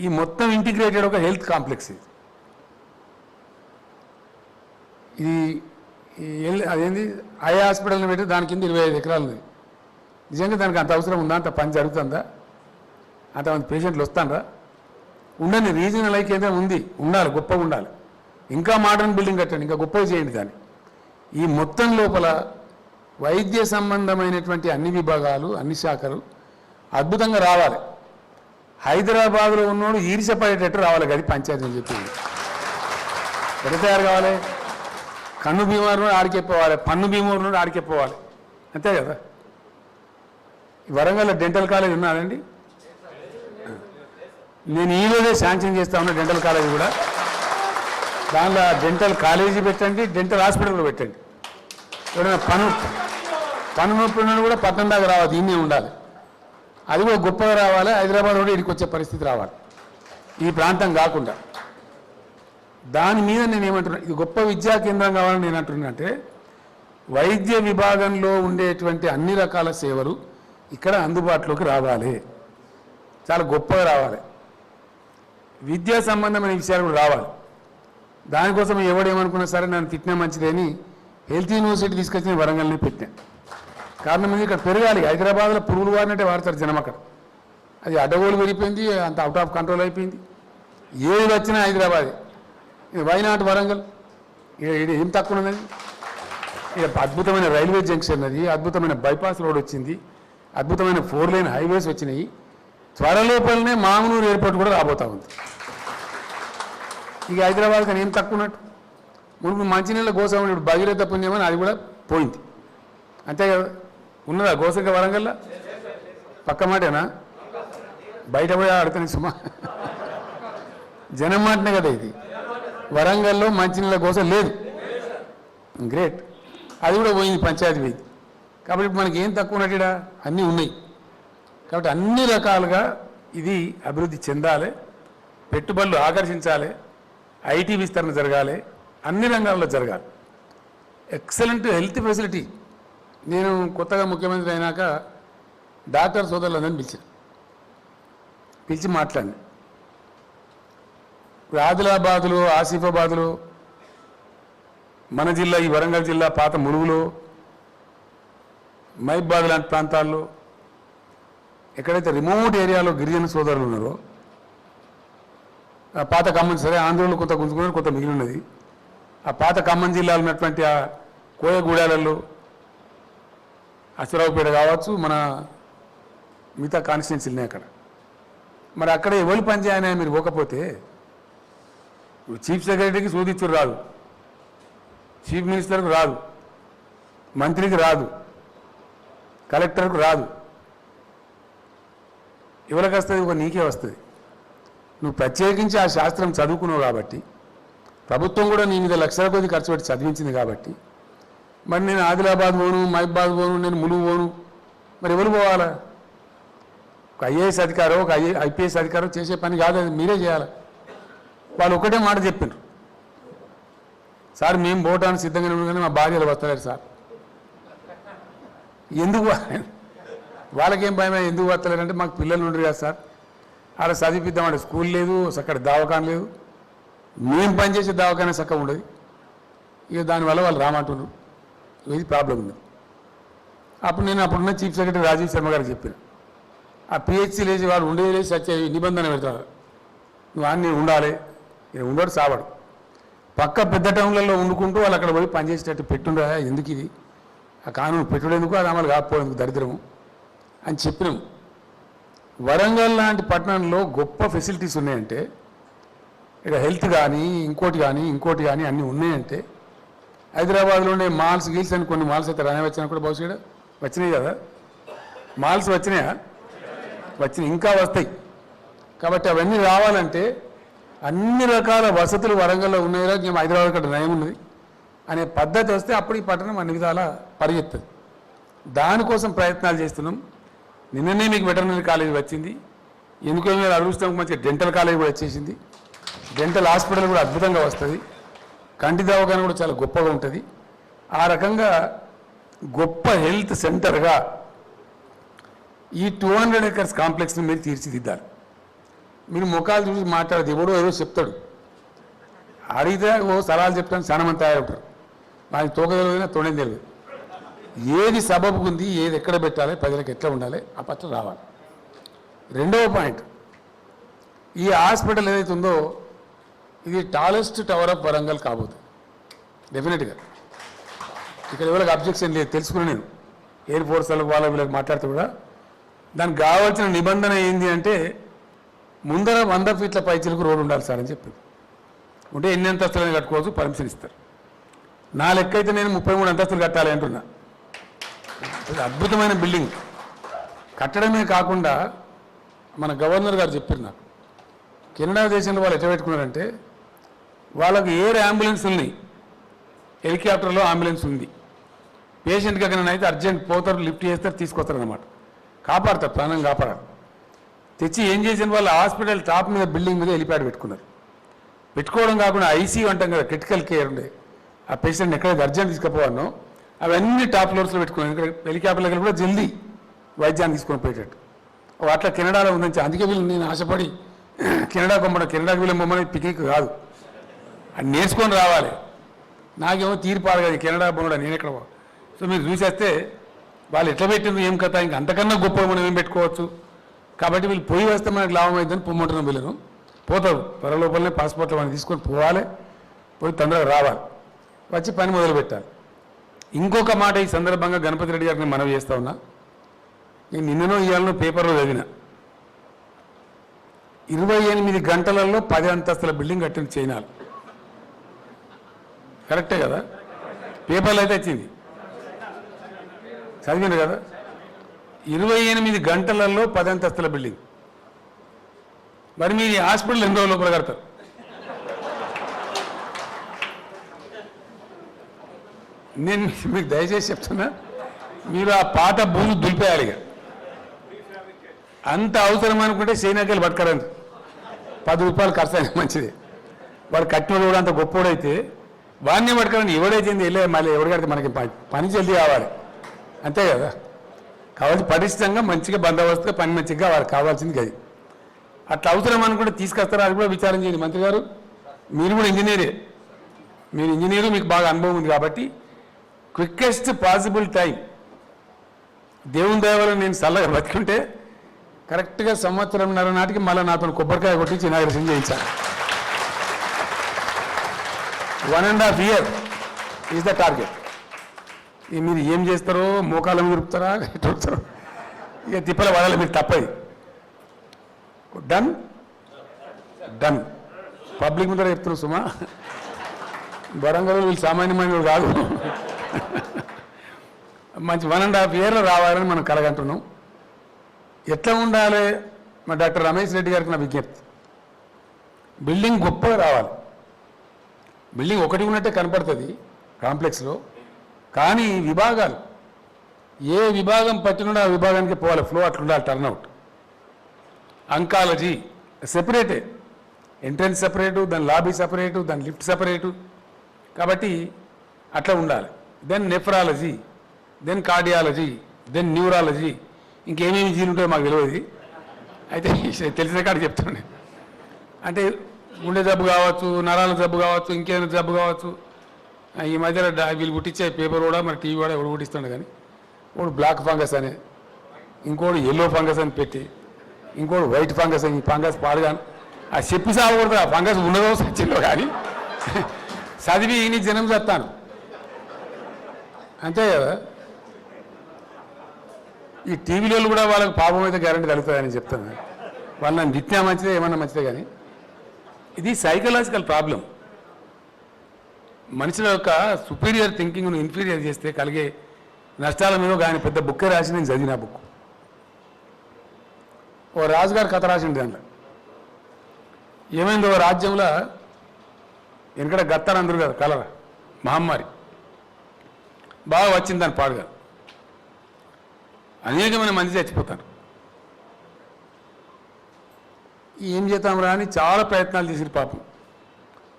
ఈ మొత్తం ఇంటిగ్రేటెడ్ ఒక హెల్త్ కాంప్లెక్స్ ఇది. అదేంది ఐ హాస్పిటల్ని పెట్టి దాని కింద 25 ఎకరాలు ఉంది. నిజంగా దానికి అంత అవసరం ఉందా? అంత పని జరుగుతుందా? అంతమంది పేషెంట్లు వస్తారా? ఉండని రీజనల్ ఐ కేంద్రం ఉంది, ఉండాలి, గొప్పగా ఉండాలి. ఇంకా మోడర్న్ బిల్డింగ్ కట్టండి, ఇంకా గొప్పగా చేయండి దాన్ని. ఈ మొత్తం లోపల వైద్య సంబంధమైనటువంటి అన్ని విభాగాలు, అన్ని శాఖలు అద్భుతంగా రావాలి. హైదరాబాద్లో ఉన్నోడు ఈర్షపడేటట్టు రావాలి. అది పంచాయతీ అని చెప్పింది. ఎక్కడ తయారు కావాలి? కన్ను బీమారు ఆడికెప్పవాలి, పన్ను బీమారు ఆడికెప్పవాలి, అంతే కదా. వరంగల్లో డెంటల్ కాలేజ్ ఉన్నదండి. నేను ఈరోజే శాంక్షన్ చేస్తా ఉన్నా డెంటల్ కాలేజీ కూడా. దానిలో డెంటల్ కాలేజీ పెట్టండి, డెంటల్ హాస్పిటల్ కూడా పెట్టండి. ఎవరైనా పన్ను నొప్పి ఉన్నాడు కూడా పట్టణం దాకా రావాలి, దీన్నే ఉండాలి. అది కూడా గొప్పగా రావాలి. హైదరాబాద్ కూడా ఇక్కడికి వచ్చే పరిస్థితి రావాలి, ఈ ప్రాంతం కాకుండా. దాని మీద నేను ఏమంటున్నా, ఇది గొప్ప విద్యా కేంద్రం కావాలని నేను అంటున్నా. అంటే వైద్య విభాగంలో ఉండేటువంటి అన్ని రకాల సేవలు ఇక్కడ అందుబాటులోకి రావాలి, చాలా గొప్పగా రావాలి. విద్యా సంబంధమైన విషయాలు కూడా రావాలి. దానికోసం ఎవడేమనుకున్నా సరే నన్ను తిట్టినా మంచిదని హెల్త్ యూనివర్సిటీ తీసుకొచ్చి వరంగల్ని పెట్టాను. కారణం ఏంది, ఇక్కడ పెరగాలి. హైదరాబాద్లో పురుగులు వాడినట్టే వాడతారు జనం అక్కడ. అది అడ్డగోలు పెరిగిపోయింది, అంత అవుట్ ఆఫ్ కంట్రోల్ అయిపోయింది. ఏది వచ్చినా హైదరాబాద్, వైనాట్ వరంగల్, ఇక్కడ ఏం తక్కువ ఉన్నది. ఇక అద్భుతమైన రైల్వే జంక్షన్ అది, అద్భుతమైన బైపాస్ రోడ్ వచ్చింది, అద్భుతమైన 4 లైన్ హైవేస్ వచ్చినాయి. త్వరలోపలనే మామూలు ఎయిర్పోర్ట్ కూడా రాబోతా ఉంది. ఇక హైదరాబాద్ కానీ ఏం తక్కువ ఉన్నట్టు. మునుపు మంచినీళ్ళ గోస ఉండి, ఇప్పుడు భగీరథ పుణ్యమని అది కూడా పోయింది, అంతే కదా. ఉన్నదా గోసగా వరంగల్లో? పక్క మాటేనా? బయట పోయి ఆడుతుంది సుమా, జనం మాటనే కదా ఇది. వరంగల్లో మంచినీళ్ళ గోస లేదు, గ్రేట్. అది కూడా పోయింది పంచాయతీ పోయింది. కాబట్టి మనకి ఏం తక్కువ ఉన్నట్టుడా, అన్నీ ఉన్నాయి. కాబట్టి అన్ని రకాలుగా ఇది అభివృద్ధి చెందాలి, పెట్టుబడులు ఆకర్షించాలి, ఐటీ విస్తరణ జరగాలి, అన్ని రంగాల్లో జరగాలి. Excellent health facility. నేను కొత్తగా ముఖ్యమంత్రి అయినాక డాక్టర్ సోదరులందరినీ పిలిచి మాట్లాడినా. ఆదిలాబాదులో, ఆసిఫాబాదులో, మన జిల్లా ఈ వరంగల్ జిల్లా పాత ములుగులో, మహబూబాద్ లాంటి ప్రాంతాల్లో ఎక్కడైతే రిమోట్ ఏరియాలో గిరిజన సోదరులు ఉన్నారో, ఆ పాత ఖమ్మం, సరే ఆంధ్రలో కొంత గుంజుకున్నారు, కొంత మిగిలి ఉన్నది. ఆ పాత ఖమ్మం జిల్లాలో ఉన్నటువంటి ఆ కోయగూడాలలో, అశ్వరావుపేట కావచ్చు, మన మిగతా కాన్స్టిట్యున్సీలనే అక్కడ. మరి అక్కడ ఎవరు పనిచేయని మీరు పోకపోతే, చీఫ్ సెక్రటరీకి సూదిచ్చురు రాదు, చీఫ్ మినిస్టర్కు రాదు, మంత్రికి రాదు, కలెక్టర్కు రాదు. ఎవరికి వస్తుంది? ఒక నీకే వస్తుంది. నువ్వు ప్రత్యేకించి ఆ శాస్త్రం చదువుకున్నావు కాబట్టి, ప్రభుత్వం కూడా నీ మీద లక్షల కొద్ది ఖర్చు పెట్టి చదివించింది కాబట్టి, మరి నేను ఆదిలాబాద్ పోను, మహబూబాద్ పోను, నేను ములుగు పోను, మరి ఎవరు పోవాలా? ఒక ఐఏఎస్ అధికారో, ఒక ఐపీఎస్ అధికారో చేసే పని కాదు, అది మీరే చేయాలి. వాళ్ళు ఒకటే మాట చెప్పారు, సార్ మేము పోవటానికి సిద్ధంగానే ఉన్నాం కానీ మా భార్యలు వస్తలేరు సార్. ఎందుకు? వాళ్ళకేం భయమే, ఎందుకు వస్తలేరంటే మాకు పిల్లలు ఉండరు కదా సార్, ఆడ చదివిద్దామంటే స్కూల్ లేదు, అక్కడ దవాఖాన లేదు, మేము పనిచేసే దవాఖాన చక్కగా ఉండదు. ఇక దానివల్ల వాళ్ళు రామంటున్నారు. ఇది ప్రాబ్లం ఉంది. అప్పుడు నేను అప్పుడున్న చీఫ్ సెక్రటరీ రాజీవ్ శర్మ గారికి చెప్పాను, ఆ పిహెచ్సి లేచి వాడు ఉండేది లేచి సచ్చే నిబంధన పెడతారు, నువ్వు అన్నీ ఉండాలి, నేను ఉండడు సావడు, పక్క పెద్ద టౌన్లలో వండుకుంటూ వాళ్ళు అక్కడ పోయి పనిచేసేటట్టు పెట్టుండ్రా, ఎందుకు ఇది ఆ కానూను పెట్టుడేందుకు, అది అమలు కాకపోయేందుకు దరిద్రము అని చెప్పినాం. వరంగల్ లాంటి పట్టణంలో గొప్ప ఫెసిలిటీస్ ఉన్నాయంటే, ఇక హెల్త్ కానీ ఇంకోటి కానీ అన్నీ ఉన్నాయంటే, హైదరాబాద్లో ఉండే మాల్స్ గీల్స్ అని కొన్ని మాల్స్ అయితే రానే వచ్చినా కూడా బహుశా వచ్చినాయి కదా, మాల్స్ వచ్చినాయా? వచ్చినాయి, ఇంకా వస్తాయి. కాబట్టి అవన్నీ రావాలంటే అన్ని రకాల వసతులు వరంగల్లో ఉన్నాయిరా, మేము హైదరాబాద్ కంటే నయం ఉన్నది అనే పద్ధతి వస్తే అప్పుడు ఈ పట్టణం అన్ని విధాల పరిగెత్తుంది. దానికోసం ప్రయత్నాలు చేస్తున్నాం. నిన్ననే మీకు వెటర్నరీ కాలేజ్ వచ్చింది, ఎందుకో మీరు అదృష్టం మంచిగా డెంటల్ కాలేజ్ కూడా వచ్చేసింది, డెంటల్ హాస్పిటల్ కూడా అద్భుతంగా వస్తుంది, కంటి దవాఖాన కూడా చాలా గొప్పగా ఉంటుంది. ఆ రకంగా గొప్ప హెల్త్ సెంటర్గా ఈ 200 acres కాంప్లెక్స్ని మీరు తీర్చిదిద్దాలి. మీరు ముఖాలు చూసి మాట్లాడదు, ఎవడో ఏదో చెప్తాడు, అడిగితే ఓ సలహాలు చెప్తాను, చాలా మంది తయారవుతారు, మనకి తోక తెలియదు, తొండేం తెలియదు. ఏది సబబుకు ఉంది, ఏది ఎక్కడ పెట్టాలి, ప్రజలకు ఎట్లా ఉండాలి, ఆ పట్ల రావాలి. రెండవ పాయింట్, ఈ హాస్పిటల్ ఏదైతే ఉందో ఇది టాలెస్ట్ టవర్ ఆఫ్ వరంగల్ కాబోతుంది డెఫినెట్గా. ఇక్కడ ఎవరికి అబ్జెక్షన్ లేదు, తెలుసుకుని నేను ఎయిర్ ఫోర్స్ వాళ్ళ వీళ్ళకి మాట్లాడితే కూడా దానికి కావాల్సిన నిబంధన ఏంటి అంటే, ముందర 100 feet పైచిలకు రోడ్డు ఉండాలి సార్ అని చెప్పింది. ఉంటే ఎన్ని అంతస్తులని కట్టుకోవచ్చు, పర్మిషన్ ఇస్తారు. నా లెక్క అయితే నేను 33 అంతస్తులు కట్టాలి అంటున్నా. అద్భుతమైన బిల్డింగ్ కట్టడమే కాకుండా మన గవర్నర్ గారు చెప్పారు నాకు, కెనడా దేశంలో వాళ్ళు ఎట్లా పెట్టుకున్నారంటే, వాళ్ళకి ఎయిర్ అంబులెన్స్ ఉంది, హెలికాప్టర్లో అంబులెన్స్ ఉంది, పేషెంట్కి ఎక్కడైనా అయితే అర్జెంట్ పోతారు, లిఫ్ట్ చేస్తారు, తీసుకొస్తారు అనమాట, కాపాడతారు, ప్రాణం కాపాడారు. తెచ్చి ఏం చేసిన వాళ్ళు హాస్పిటల్ టాప్ మీద బిల్డింగ్ మీద హెలిప్యాడ్ పెట్టుకున్నారు. పెట్టుకోవడం కాకుండా ఐసీయూ అంటాం కదా, క్రిటికల్ కేర్ ఉండే, ఆ పేషెంట్ని ఎక్కడైతే అర్జెంట్ తీసుకుపోవాలో అవన్నీ టాప్ ఫ్లోర్స్లో పెట్టుకున్నారు. ఇక్కడ హెలికాప్టర్ దగ్గర కూడా జల్దీ వైద్యాన్ని తీసుకొని పోయేటట్టు. అట్లా కెనడాలో ఉందని, అందుకే వీళ్ళు నేను ఆశపడి కెనడాకి వీళ్ళ బొమ్మని పిక్నిక్ కాదు, అది నేర్చుకొని రావాలి. నాకేమో తీర్పాలి కదా కెనడా బొమ్మడా, నేను ఎక్కడ. సో మీరు చూసేస్తే వాళ్ళు ఎట్లా పెట్టింది ఏం కథ, ఇంకా అంతకన్నా గొప్ప మనం ఏం పెట్టుకోవచ్చు. కాబట్టి వీళ్ళు పోయి వస్తే మనకు లాభం అవుతుందని పొమ్మంటున్నాం. వీళ్ళను పోతారు, త్వరలోపలనే పాస్పోర్ట్లు మనం తీసుకొని పోవాలి, పోయి తొందరగా రావాలి, వచ్చి పని మొదలు పెట్టాలి. ఇంకొక మాట ఈ సందర్భంగా గణపతి రెడ్డి గారిని మనవి చేస్తా ఉన్నా, నేను నిన్ననో ఇవాళనో పేపర్లో చదివిన, 28 గంటలలో 10 అంతస్తుల బిల్డింగ్ కట్టిన చైనాలు. కరెక్టే కదా, పేపర్లు అయితే వచ్చింది, చదివింది కదా. 28 గంటలలో 10 అంతస్తుల బిల్డింగ్. మరి మీరు ఈ హాస్పిటల్ ఎన్ని రోజుల లోపల కడతారు? నేను మీకు దయచేసి చెప్తున్నా, మీరు ఆ పాత భూమి దులిపేయాలి. అంత అవసరం అనుకుంటే శ్రీనగర్ పట్టుకరండి, 10 రూపాయలు ఖర్చు అయినా మంచిది. వాడు కట్టినోడు కూడా అంత గొప్పోడైతే వాడిని పట్టుకరండి. ఎవడైతే వెళ్ళే మళ్ళీ ఎవరు కడితే మనకి పని జల్దీ కావాలి, అంతే కదా. కాబట్టి పటిష్టంగా మంచిగా బందోబస్తుగా పని మంచిగా కావాలి, కావాల్సింది అది. అట్లా అవసరం అనుకుంటే తీసుకొస్తారా అది కూడా విచారం చేయండి. మంత్రి గారు మీరు కూడా ఇంజనీరే, మీరు ఇంజనీరు, మీకు బాగా అనుభవం ఉంది కాబట్టి క్విక్కెస్ట్ పాసిబుల్ టైం దేవుని దయవల్ల నేను చల్లగా బతుకుంటే కరెక్ట్గా సంవత్సరంన్నర నాటికి మళ్ళీ నాతో కొబ్బరికాయ కొట్టించి ఇనాగ్రేషన్ చేయించాను. 1.5 years ఈజ్ ద టార్గెట్. మీరు ఏం చేస్తారో, మోకాలం దొరుకుతారా, ఎట్టారో ఇక తిప్పల వాడాలి, మీరు తప్పది. Done done. పబ్లిక్ ముందర చెప్తున్నారు సుమా, వరంగల్ వీళ్ళు సామాన్యమైన కాదు. మంచి 1.5 years రావాలని మనం కలగంటున్నాం. ఎట్లా ఉండాలి? మా డాక్టర్ రమేష్ రెడ్డి గారికి నా విజ్ఞప్తి, బిల్డింగ్ గొప్పగా రావాలి. బిల్డింగ్ ఒకటి ఉన్నట్టే కనపడుతుంది కాంప్లెక్స్లో, కానీ విభాగాలు ఏ విభాగం పట్టినో ఆ విభాగానికి పోవాలి, ఫ్లో అట్లుండాలి, టర్న్అవుట్. అంకాలజీ సెపరేటే, ఎంట్రన్స్ సపరేటు, దాని లాబీ సపరేటు, దాని లిఫ్ట్ సపరేటు, కాబట్టి అట్లా ఉండాలి. Then nephrology, then cardiology, then neurology, ఇంకేమేమి జీలు ఉంటాయో మాకు తెలియదు, అయితే తెలిసిన కాడ చెప్తాను. అంటే గుండె జబ్బు కావచ్చు, నరాల జబ్బు కావచ్చు, ఇంకేదైనా జబ్బు కావచ్చు. ఈ మధ్యలో వీళ్ళు పుట్టించే పేపర్ కూడా మరి టీవీ కూడా ఎవడు పుట్టిస్తుండే, కానీ ఒకడు బ్లాక్ ఫంగస్ అని, ఇంకోటి ఎల్లో ఫంగస్ అని పెట్టి, ఇంకోటి వైట్ ఫంగస్ అని. ఈ ఫంగస్ పాడుగాను ఆ చెప్పి సాగకూడదు, ఆ ఫంగస్ ఉన్నదో సచ్చిందో కానీ చదివి నీ జనం చెప్తాను, అంతే కదా. ఈ టీవీలో కూడా వాళ్ళకి పాపం అయితే గ్యారెంటీ కలుగుతుందని చెప్తాను. వాళ్ళ నిత్యా మంచిదే, ఏమన్నా మంచిదే, కానీ ఇది సైకలాజికల్ ప్రాబ్లం. మనుషుల యొక్క సుపీరియర్ థింకింగ్ను ఇన్ఫీరియర్ చేస్తే కలిగే నష్టాల మీద కానీ పెద్ద బుక్కే రాసి నేను చదివిన బుక్. ఓ రాజుగారు కథ రాసింది. దాంట్లో ఏమైంది, ఓ రాజ్యంలో వెనకడ గత్తారు అందరు కదా, కలరా మహమ్మారి బాగా వచ్చింది, దాని పాడుగా అనేకమైన మంది చచ్చిపోతారు. ఏం చేద్దాం రా అని చాలా ప్రయత్నాలు చేసిరు పాపం.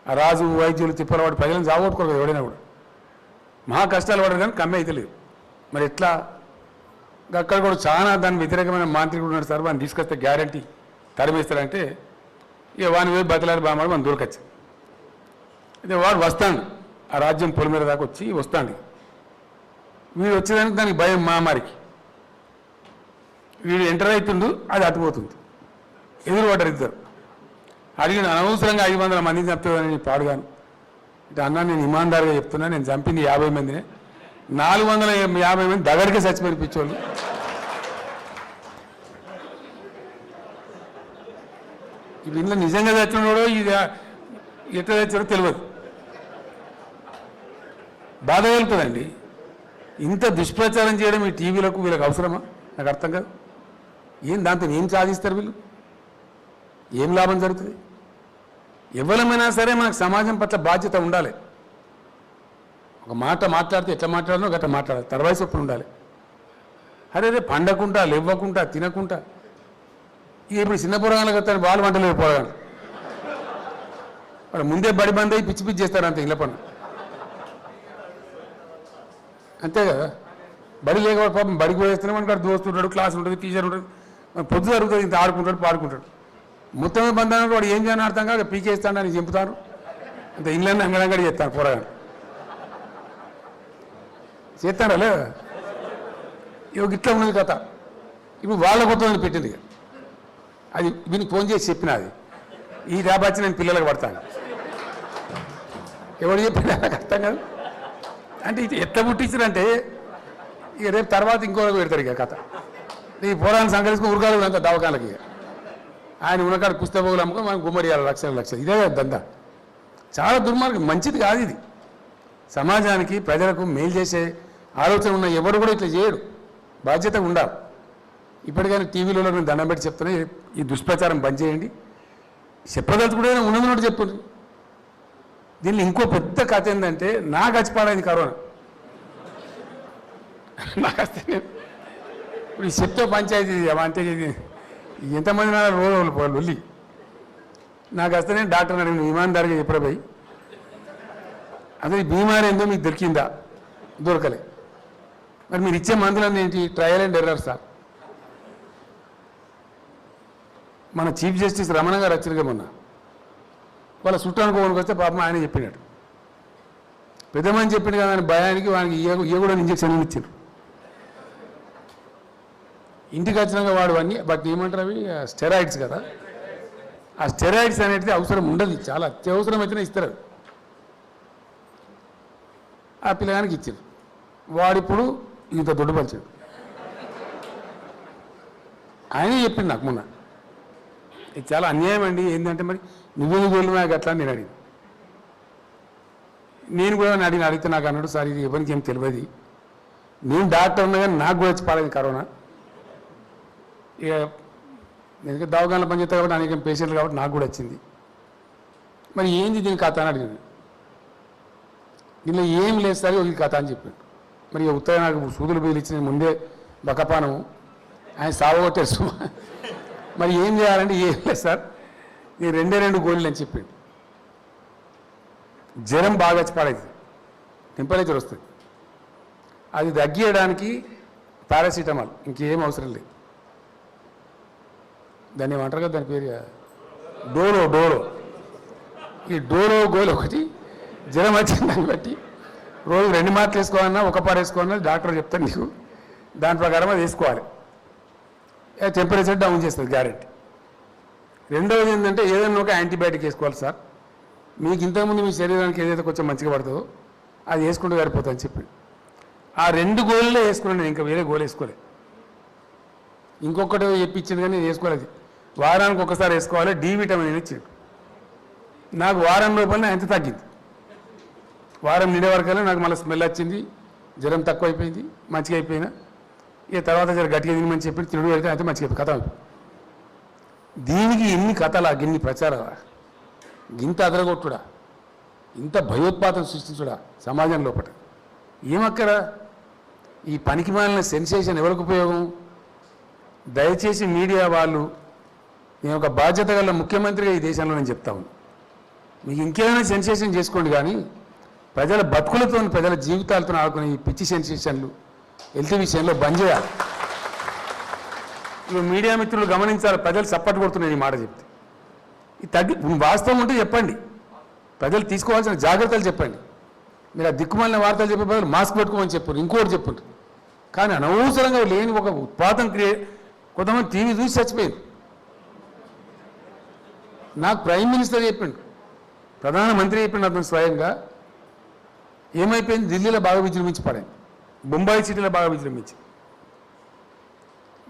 ఆ రాజు వైద్యులు తిప్పలవాడు ప్రజలను జాగొట్టుకోరు కదా ఎవడైనా కూడా, మహా కష్టాలు పడరు కానీ కమ్మి అయితే లేదు. మరి ఎట్లా? అక్కడ కూడా చాలా దాని వ్యతిరేకమైన మాంత్రికుడు ఉన్నాడు సార్, వాడిని తీసుకొస్తే గ్యారంటీ తరిమేస్తారంటే ఇక వాని పోయి బతిలాడి బామాడు మనం దొరకచ్చు. అయితే వాడు వస్తాడు, ఆ రాజ్యం పొలి మీద దాకా వచ్చి వస్తాడు. వీడు వచ్చేదానికి దానికి భయం మహమ్మారికి. వీడు ఎంటర్ అవుతుండు, అది అటుపోతుంది. ఎదురు పడ్డారు ఇద్దరు. అడిగిన అనవసరంగా 500 మందిని చంపుతుందని పాడుగాను. అంటే అన్నా నేను ఇమాందారుగా చెప్తున్నా, నేను చంపింది 50 మందినే, 450 మంది దగ్గరికి చచ్చిపోయి పిచ్చోళ్ళు. ఇవి ఇంట్లో నిజంగా చచ్చినాడో ఇది ఎట్లా తెచ్చాడో తెలియదు. బాధ కలుగుతుందండి. ఇంత దుష్ప్రచారం చేయడం ఈ టీవీలకు వీళ్ళకి అవసరమా? నాకు అర్థం కాదు. ఏం దాంతో ఏం సాధిస్తారు వీళ్ళు? ఏం లాభం జరుగుతుంది? ఎవరమైనా సరే మనకు సమాజం పట్ల బాధ్యత ఉండాలి. ఒక మాట మాట్లాడితే ఎట్లా మాట్లాడనో గట్లా మాట్లాడాలి, తర్వాత ఎప్పుడు ఉండాలి. అదే పండకుండా, లేవ్వకుండా, తినకుండా. ఇప్పుడు చిన్న పొరగాళ్ళకి వస్తాను బాలు వంటలేదు పొరగాను, వాడు ముందే బడి బంద్ అయ్యి పిచ్చి పిచ్చి చేస్తారు అంతే ఇళ్ళ పని, అంతే కదా. బడి లేకపోతే పాపం బడికి పోయేస్తున్నాం అనుకో, దోస్తు ఉంటాడు, క్లాస్ ఉంటుంది, టీచర్ ఉంటుంది, పొద్దు జరుగుతుంది, ఇంత ఆడుకుంటాడు, పాడుకుంటాడు. మొత్తమే బంధానికి వాడు ఏం చేయాలని అర్థం కాక పీకేస్తాడని చెబుతారు, అంత ఇళ్ళని అంగడంగడి చేస్తాను పొరగాను, చేస్తాడా లేదా? ఇక ఇట్లా ఉన్నది కథ. ఇప్పుడు వాళ్ళ కొత్తని పెట్టింది, అది వీనికి ఫోన్ చేసి చెప్పిన, అది ఈ దాబాచి నేను పిల్లలకు పడతాను. ఎవరు చెప్పినా నాకు అర్థం కాదు. అంటే ఇది ఎట్లా పుట్టించారంటే ఇక రేపు తర్వాత ఇంకో పెడతారు ఇక కథ. ఈ పోరాన్ని సంకరించుకుని ఉరకాలు అంత దవాఖానకి ఆయన ఉన్నకాడ పుస్తకాలు అమ్ముకొని మనం గుమ్మడియాలి లక్షలు. ఇదే దందా. చాలా దుర్మార్గం, మంచిది కాదు ఇది. సమాజానికి ప్రజలకు మేలు చేసే ఆలోచన ఉన్న ఎవరు కూడా ఇట్లా చేయడు. బాధ్యత ఉండాలి. ఇప్పటికైనా టీవీలో నేను దండం పెట్టి చెప్తున్నా, ఈ దుష్ప్రచారం బంద్ చేయండి. చెప్పదలుచుకుంటే ఉన్నది చెప్పండి. దీనిలో ఇంకో పెద్ద కథ ఏంటంటే, నాకు చచ్చిపోయింది కరోనా. నాకు వస్తే ఇప్పుడు ఈ చెప్తే పంచాయతీ అంటే ఇది ఎంతమంది నా రోజు వాళ్ళు వెళ్ళి నాకు వస్తేనే డాక్టర్ అడిగిన ఇమాన్దారిగా చెప్పరా పోయి అదే ఈ బీమారి ఏందో మీకు దొరికిందా దొరకలే మరి మీరు ఇచ్చే మందులన్నీ ఏంటి ట్రయల్ అండ్ ఎర్రర్ సార్ మన చీఫ్ జస్టిస్ రమణ గారు వచ్చారుగా మొన్న వాళ్ళ చుట్టానికి పోనికి వస్తే పాపం ఆయన చెప్పినాడు పెద్దమని చెప్పిండు కదా అని భయానికి వానికి ఇయ్య కూడా ఇంజక్షన్లు ఇచ్చారు ఇంటికి వచ్చినాక వాడు అన్నీ బట్ ఏమంటారు అవి స్టెరాయిడ్స్ కదా ఆ స్టెరాయిడ్స్ అనేది అవసరం ఉండదు చాలా అత్యవసరం అయితేనే ఇస్తారు ఆ పిల్లగానికి ఇచ్చారు వాడిప్పుడు ఇంత దొడ్డుపరిచాడు ఆయనే చెప్పింది నాకు మొన్న ఇది చాలా అన్యాయం అండి ఏంటంటే మరి నువ్వేది గోళ్ళు నాకు అట్లా నేను అడిగి నేను కూడా అడిగితే నాకు అన్నాడు సార్ ఇది ఎవరికి ఏం తెలియదు నేను డాక్టర్ ఉన్నా కానీ నాకు కూడా వచ్చి పాడైంది కరోనా ఇక నేను దవాఖానలో పనిచేస్తా కాబట్టి అనేక పేషెంట్లు కాబట్టి నాకు కూడా వచ్చింది మరి ఏంది దీని కథ అని అడిగాను దీనిలో ఏం లేదు సార్ ఇది కథ అని చెప్పాడు మరి ఉత్తర నాకు సూదులు బీలు ఇచ్చిన ముందే బకపానము ఆయన సావగొట్టారు మరి ఏం చేయాలంటే ఏం లేదు సార్ నేను 2 గోళీలు అని చెప్పాడు జ్వరం బాగా వచ్చి పడేది టెంపరేచర్ వస్తుంది అది తగ్గియడానికి పారాసిటమాల్ ఇంకేం అవసరం లేదు దాన్ని ఏమంటారు కదా దాని పేరు డోలో ఈ డోలో గోలు ఒకటి జ్వరం వచ్చింది దాన్ని బట్టి రోజు 2 మాటలు వేసుకోవాలన్నా 1 పార వేసుకోవాలన్నా డాక్టర్ చెప్తాను నీకు దాని ప్రకారం అది వేసుకోవాలి టెంపరేచర్ డౌన్ చేస్తుంది గ్యారెంటీ రెండవది ఏంటంటే ఏదైనా ఒక యాంటీబయాటిక్ వేసుకోవాలి సార్ మీకు ఇంతకుముందు మీ శరీరానికి ఏదైతే కొంచెం మంచిగా పడుతుందో అది వేసుకుంటూ సరిపోతుందని చెప్పి ఆ 2 గోళ్ళే వేసుకున్నాను నేను ఇంకా వేరే గోలు వేసుకోలేదు ఇంకొకటి చెప్పించింది కానీ నేను వేసుకోలేదు వారానికి ఒకసారి వేసుకోవాలి డి విటమిన్ ఇచ్చాడు నాకు వారం లోపలనే ఎంత తగ్గింది వారం నిండే వరకల్లా నాకు మళ్ళీ స్మెల్ వచ్చింది జ్వరం తక్కువ అయిపోయింది మంచిగా అయిపోయినా ఇక తర్వాత జర గట్టిగా తినమని చెప్పి తిరుడు పెడితే అయితే మంచిగా అయిపోయి కథ దీనికి ఎన్ని కథలా గిన్ని ప్రచారాలా గింత అదరగొట్టుడా ఇంత భయోత్పాతం సృష్టించుడా సమాజం లోపల ఏమక్కరా ఈ పనికి మాలిన సెన్సేషన్ ఎవరికి ఉపయోగం దయచేసి మీడియా వాళ్ళు నేను ఒక బాధ్యత గల ముఖ్యమంత్రిగా ఈ దేశంలో నేను చెప్తా ఉన్నాను మీకు ఇంకేమైనా సెన్సేషన్ చేసుకోండి కానీ ప్రజల బతుకులతో ప్రజల జీవితాలతో ఆడుకునే ఈ పిచ్చి సెన్సేషన్లు హెల్త్ విషయంలో బంద్ చేయాలి ఇప్పుడు మీడియా మిత్రులు గమనించాలి ప్రజలు సపోర్ట్ కొడుతున్నారు ఈ మాట చెప్తే ఇది తగ్గి వాస్తవం ఉంటే చెప్పండి ప్రజలు తీసుకోవాల్సిన జాగ్రత్తలు చెప్పండి మీరు ఆ దిక్కుమాలిన వార్తలు చెప్పే బదులు మాస్క్ పెట్టుకోమని చెప్పారు ఇంకోటి చెప్పండి కానీ అనవసరంగా లేని ఒక ఉత్పాతం కొంతమంది టీవీ చూసి చచ్చిపోయింది నాకు ప్రైమ్ మినిస్టర్ చెప్పిండు ప్రధానమంత్రి చెప్పిండు అతను స్వయంగా ఏమైపోయింది ఢిల్లీలో బాగా విజృంభించి పడింది బొంబాయి సిటీలో బాగా విజృంభించి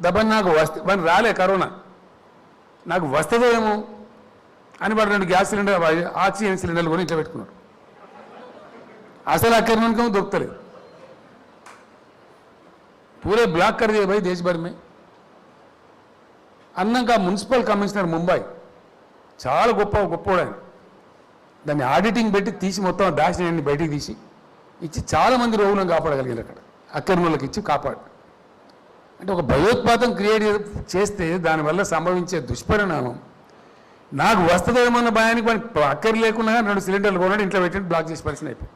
దబ్బని నాకు వస్తే రాలే కరోనా నాకు వస్తుందో ఏమో అని వాడు 2 గ్యాస్ సిలిండర్ ఆక్సిజన్ సిలిండర్లు కొని ఇట్లా పెట్టుకున్నాడు అసలు అక్కడి నుండి దొరుకుతలేదు पूरे ब्लॉक कर दिए भाई देश भर में అన్నాక మున్సిపల్ కమిషనర్ ముంబై చాలా గొప్పవాడు ఆయన దాన్ని ఆడిటింగ్ పెట్టి తీసి మొత్తం దాచిని బయటికి తీసి ఇచ్చి చాలామంది రోగులను కాపాడగలిగారు అక్కడ అక్రములకు ఇచ్చి కాపాడు అంటే ఒక భయోత్పాతం క్రియేట్ చేస్తే దానివల్ల సంభవించే దుష్పరిణామం నాకు వస్తుందేమన్న భయానికి అక్కర లేకుండా 2 సిలిండర్లు కొన్నాడు ఇంట్లో పెట్టి బ్లాక్ చేసి పరిస్థితి అయిపోయి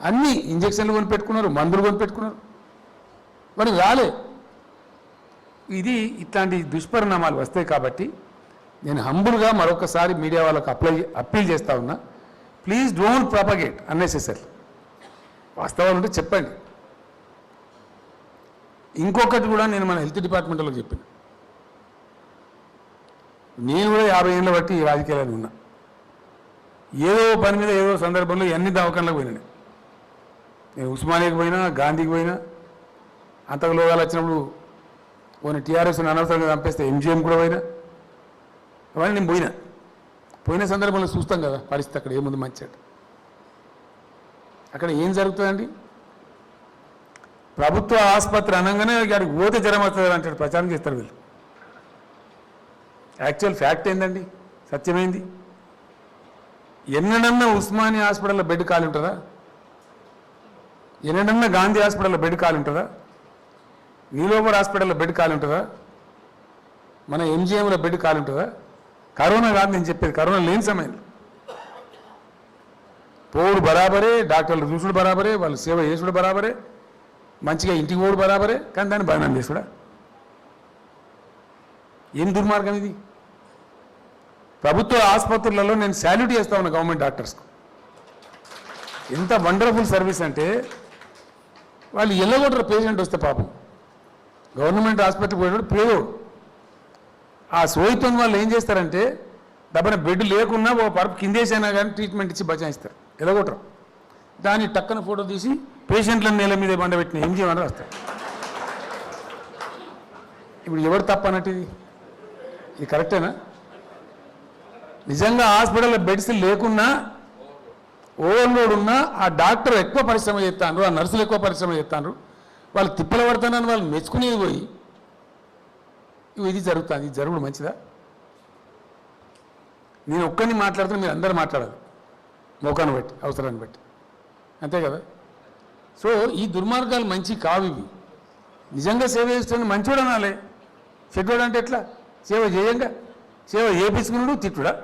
అన్ని ఇంజక్షన్లు కొని పెట్టుకున్నారు మందులు కొని పెట్టుకున్నారు మరి రాలే ఇది ఇట్లాంటి దుష్పరిణామాలు వస్తాయి కాబట్టి నేను హంబుల్గా మరొకసారి మీడియా వాళ్ళకు అప్పీల్ చేస్తా ఉన్నా ప్లీజ్ డోంట్ ప్రాపగేట్ అన్నెసెసరీ వాస్తవాలు ఉంటే చెప్పండి ఇంకొకటి కూడా నేను మన హెల్త్ డిపార్ట్మెంట్లో చెప్పాను నేను కూడా 50 ఏళ్ళ బట్టి ఈ రాజకీయాలను ఉన్నా ఏదో పని మీద ఏదో సందర్భంలో ఎన్ని దవాఖానలకు పోయినా నేను ఉస్మానియాకి పోయినా గాంధీకి పోయినా అంతకు లోగాలు వచ్చినప్పుడు పోయిన టీఆర్ఎస్ని అనవసరంగా చంపేస్తే ఎంజీఎం కూడా పోయినా అవన్నీ నేను పోయిన సందర్భంలో చూస్తాం కదా పరిస్థితి అక్కడ ఏముంది మంచి అక్కడ ఏం జరుగుతుందండి ప్రభుత్వ ఆసుపత్రి అనగానే వాడికి పోతే జ్వరం వస్తుంది అంటాడు ప్రచారం చేస్తారు వీళ్ళు యాక్చువల్ ఫ్యాక్ట్ ఏందండి సత్యమైంది ఎన్నడన్నా ఉస్మానియా హాస్పిటల్లో బెడ్ ఖాళీ ఉంటుందా ఎన్నడన్నా గాంధీ హాస్పిటల్లో బెడ్ ఖాళీ ఉంటుందా నీలోబర్ హాస్పిటల్లో బెడ్ ఖాళీ ఉంటుందా మన ఎంజిఎంలో బెడ్ ఖాళీ ఉంటుందా? కరోనా కాదు నేను చెప్పేది, కరోనా లేని సమయంలో పోవుడు బరాబరే, డాక్టర్లు చూసుడు బరాబరే, వాళ్ళు సేవ చేసుడు బరాబరే, మంచిగా ఇంటికి పోడు బరాబరే, కానీ దాన్ని బదనాం చేసుడా? ఏం దుర్మార్గం ఇది? ప్రభుత్వ ఆసుపత్రులలో నేను శాల్యూట్ చేస్తా ఉన్నా గవర్నమెంట్ డాక్టర్స్కు. ఎంత వండర్ఫుల్ సర్వీస్ అంటే వాళ్ళు ఎల్లగొట్టరు పేషెంట్ వస్తే పాపం. గవర్నమెంట్ హాస్పిటల్కి పోయేవాడు పేదోడు. ఆ సోయితో వాళ్ళు ఏం చేస్తారంటే దబ్బన బెడ్ లేకున్నా ఓ పరుపు కిందేసైనా కానీ ట్రీట్మెంట్ ఇచ్చి బచాయిస్తారు, ఎల్లగొట్టరు. దాన్ని టక్కన ఫోటో తీసి పేషెంట్లను నేల మీద బండబెట్టిన ఏం చేయమని రాస్తారు. ఇప్పుడు ఎవరు తప్ప అన్నట్టు ఇది కరెక్టేనా? నిజంగా హాస్పిటల్లో బెడ్స్ లేకున్నా ఓవర్లోడ్ ఉన్నా ఆ డాక్టర్ ఎక్కువ పరిశ్రమ చేస్తాను, ఆ నర్సులు ఎక్కువ పరిశ్రమ చేస్తాను, వాళ్ళు తిప్పలు పడతానని వాళ్ళు మెచ్చుకునేది పోయి ఇది జరుగుతుంది. ఇది జరుగుడు మంచిదా? నేను ఒక్కరిని మాట్లాడుతున్నా, మీరు అందరూ మాట్లాడాలి మోకాన్ని బట్టి, అవసరాన్ని బట్టి, అంతే కదా? సో ఈ దుర్మార్గాలు మంచి కావు ఇవి. నిజంగా సేవ చేస్తుంది మంచోడు అనాలి, చెడ్డోడు అంటే ఎట్లా? సేవ చేయంగా సేవ చేపించుకున్నాడు తిట్టుడా?